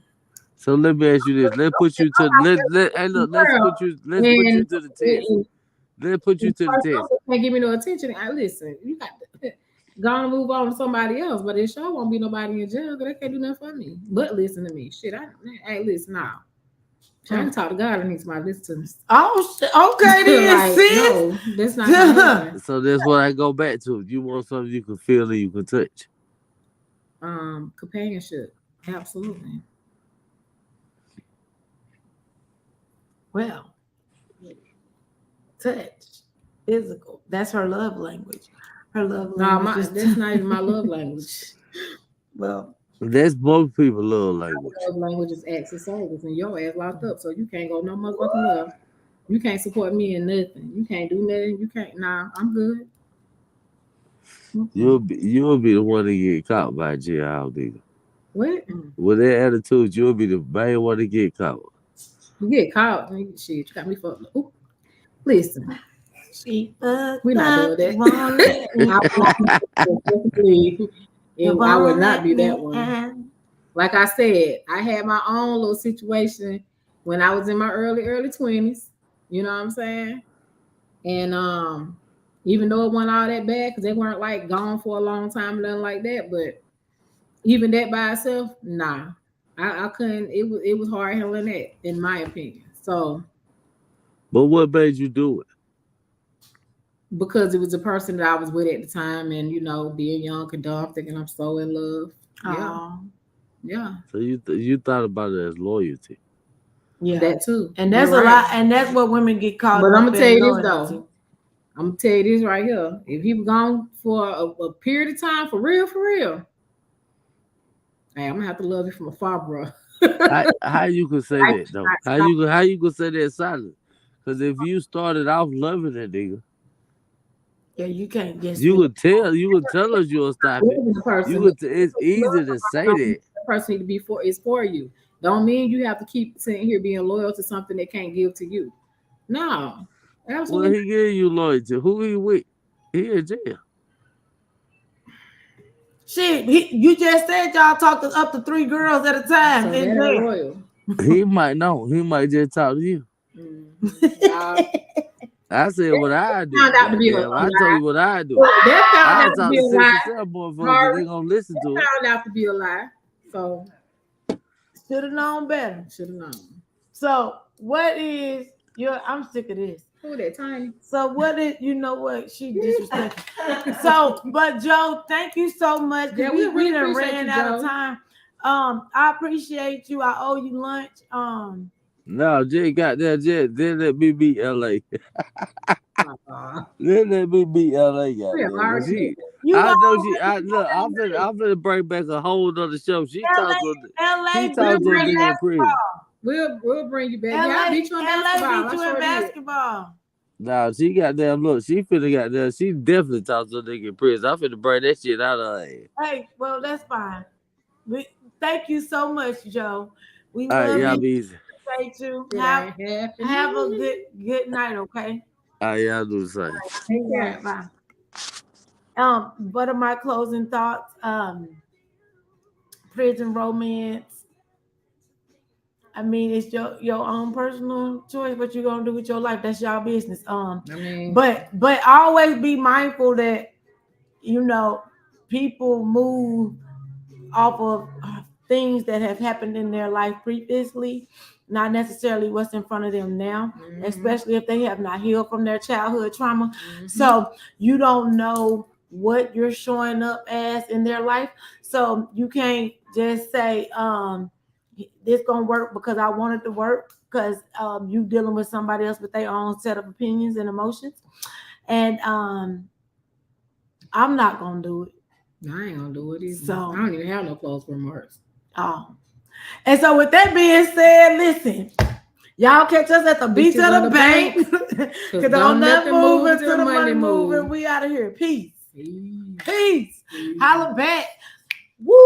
So let me ask you this. Let's put you to let's put you to the test. Let's put you to the test. Can't give me no attention. I listen. You got to go on and move on to somebody else, but it sure won't be nobody in jail because they can't do nothing for me. But listen to me, shit. Hey, listen now. I can talk to God. I need somebody to listen to me. Oh shit. Okay then, Like, sis. no, that's not gonna happen. So that's what I go back to. You want something you can feel and you can touch. Companionship, absolutely. Well, touch, physical. That's her love language. Her love No, language. that's not even my love language. Well, That's most people love language. Love language is acts of service, and your ass locked up, so you can't go no motherfucking love. You can't support me in nothing. You can't do nothing. You can't. Nah, I'm good. You'll be the one to get caught by a jailhouse nigga. What? With that attitude, you'll be the main one to get caught. You get caught. Nigga, shit, you got me fucked up. Ooh. Listen, she we not doing that. I would not be that one. Like I said, I had my own little situation when I was in my early 20s. You know what I'm saying? And even though it wasn't all that bad, because they weren't like gone for a long time and nothing like that, but even that by itself, nah. I couldn't, it was hard handling that, in my opinion. So, But what made you do it? because it was a person that I was with at the time, and you know, being young and dumb, thinking I'm so in love. Yeah, So you thought about it as loyalty. yeah. that too. And that's You're a right. lot, and that's what women get caught. But I'm up gonna tell in you this loyalty. though. I'm gonna tell you this right here. If he was gone for a period of time, for real, hey, I'm gonna have to love you from afar, bro. How you could say that though? How you could say that silent? Because if you started off loving that nigga, Yeah, you can't just. you would tell us you'll stop it. The person, You would. It's easy to say that. the person need to be for is for you. Don't mean you have to keep sitting here being loyal to something they can't give to you. No, Well, absolutely. he gave you loyalty. Who he with? He in jail. Shit, you just said y'all talked to up to 3 girls at a time. So in they're there. loyal. He might know. He might just talk to you. I said what I do. Found out to be a Goddamn, I told you what I do. That found I out to talk be to a lie. 67 motherfuckers. They gonna listen to it. Found out to be a lie. So Should have known better. should have known. So what is your? I'm sick of this. Who that Tiny? So what is? You know what? She disrespectful. So, but Joe, thank you so much. Yeah, we we really done appreciate ran you, out of Joe. time. I appreciate you. I owe you lunch. No, Jay got that jet. Then let me beat LA. Then let me beat LA. We have Goddamn. already You I know know, she. I'm finna bring back a whole other show. She LA, talked to. LA, She talked to a beat nigga in prison. We'll bring you back. Yeah, LA, I beat you in LA basketball. beat I you sure in did. basketball. Nah, she got them. Look, she finna got them. She definitely talked to a nigga in prison. I'm finna bring that shit out of her head. Hey, well, that's fine. Thank you so much, Joe. We All right, love y'all you. be easy. Appreciate you. It Have ain't happening. a good night, okay? All right, y'all do the same. Take care. Bye. What are my closing thoughts? Prison romance. I mean, it's your own personal choice. What you're gonna do with your life? That's y'all business. I mean, But always be mindful that you know people move off of things that have happened in their life previously, not necessarily what's in front of them now, Mhm. especially if they have not healed from their childhood trauma. Mhm. So you don't know what you're showing up as in their life. So you can't just say, this gonna work because I want it to work, because you dealing with somebody else with their own set of opinions and emotions. And I'm not gonna do it. I ain't gonna do it either. So- I don't even have no closed remarks. Oh. And so with that being said, listen, y'all catch us at the beach Beaches of the bank. Because don't let move until the money moving. We out of here. Peace. Peace. Peace. Peace. Holla back.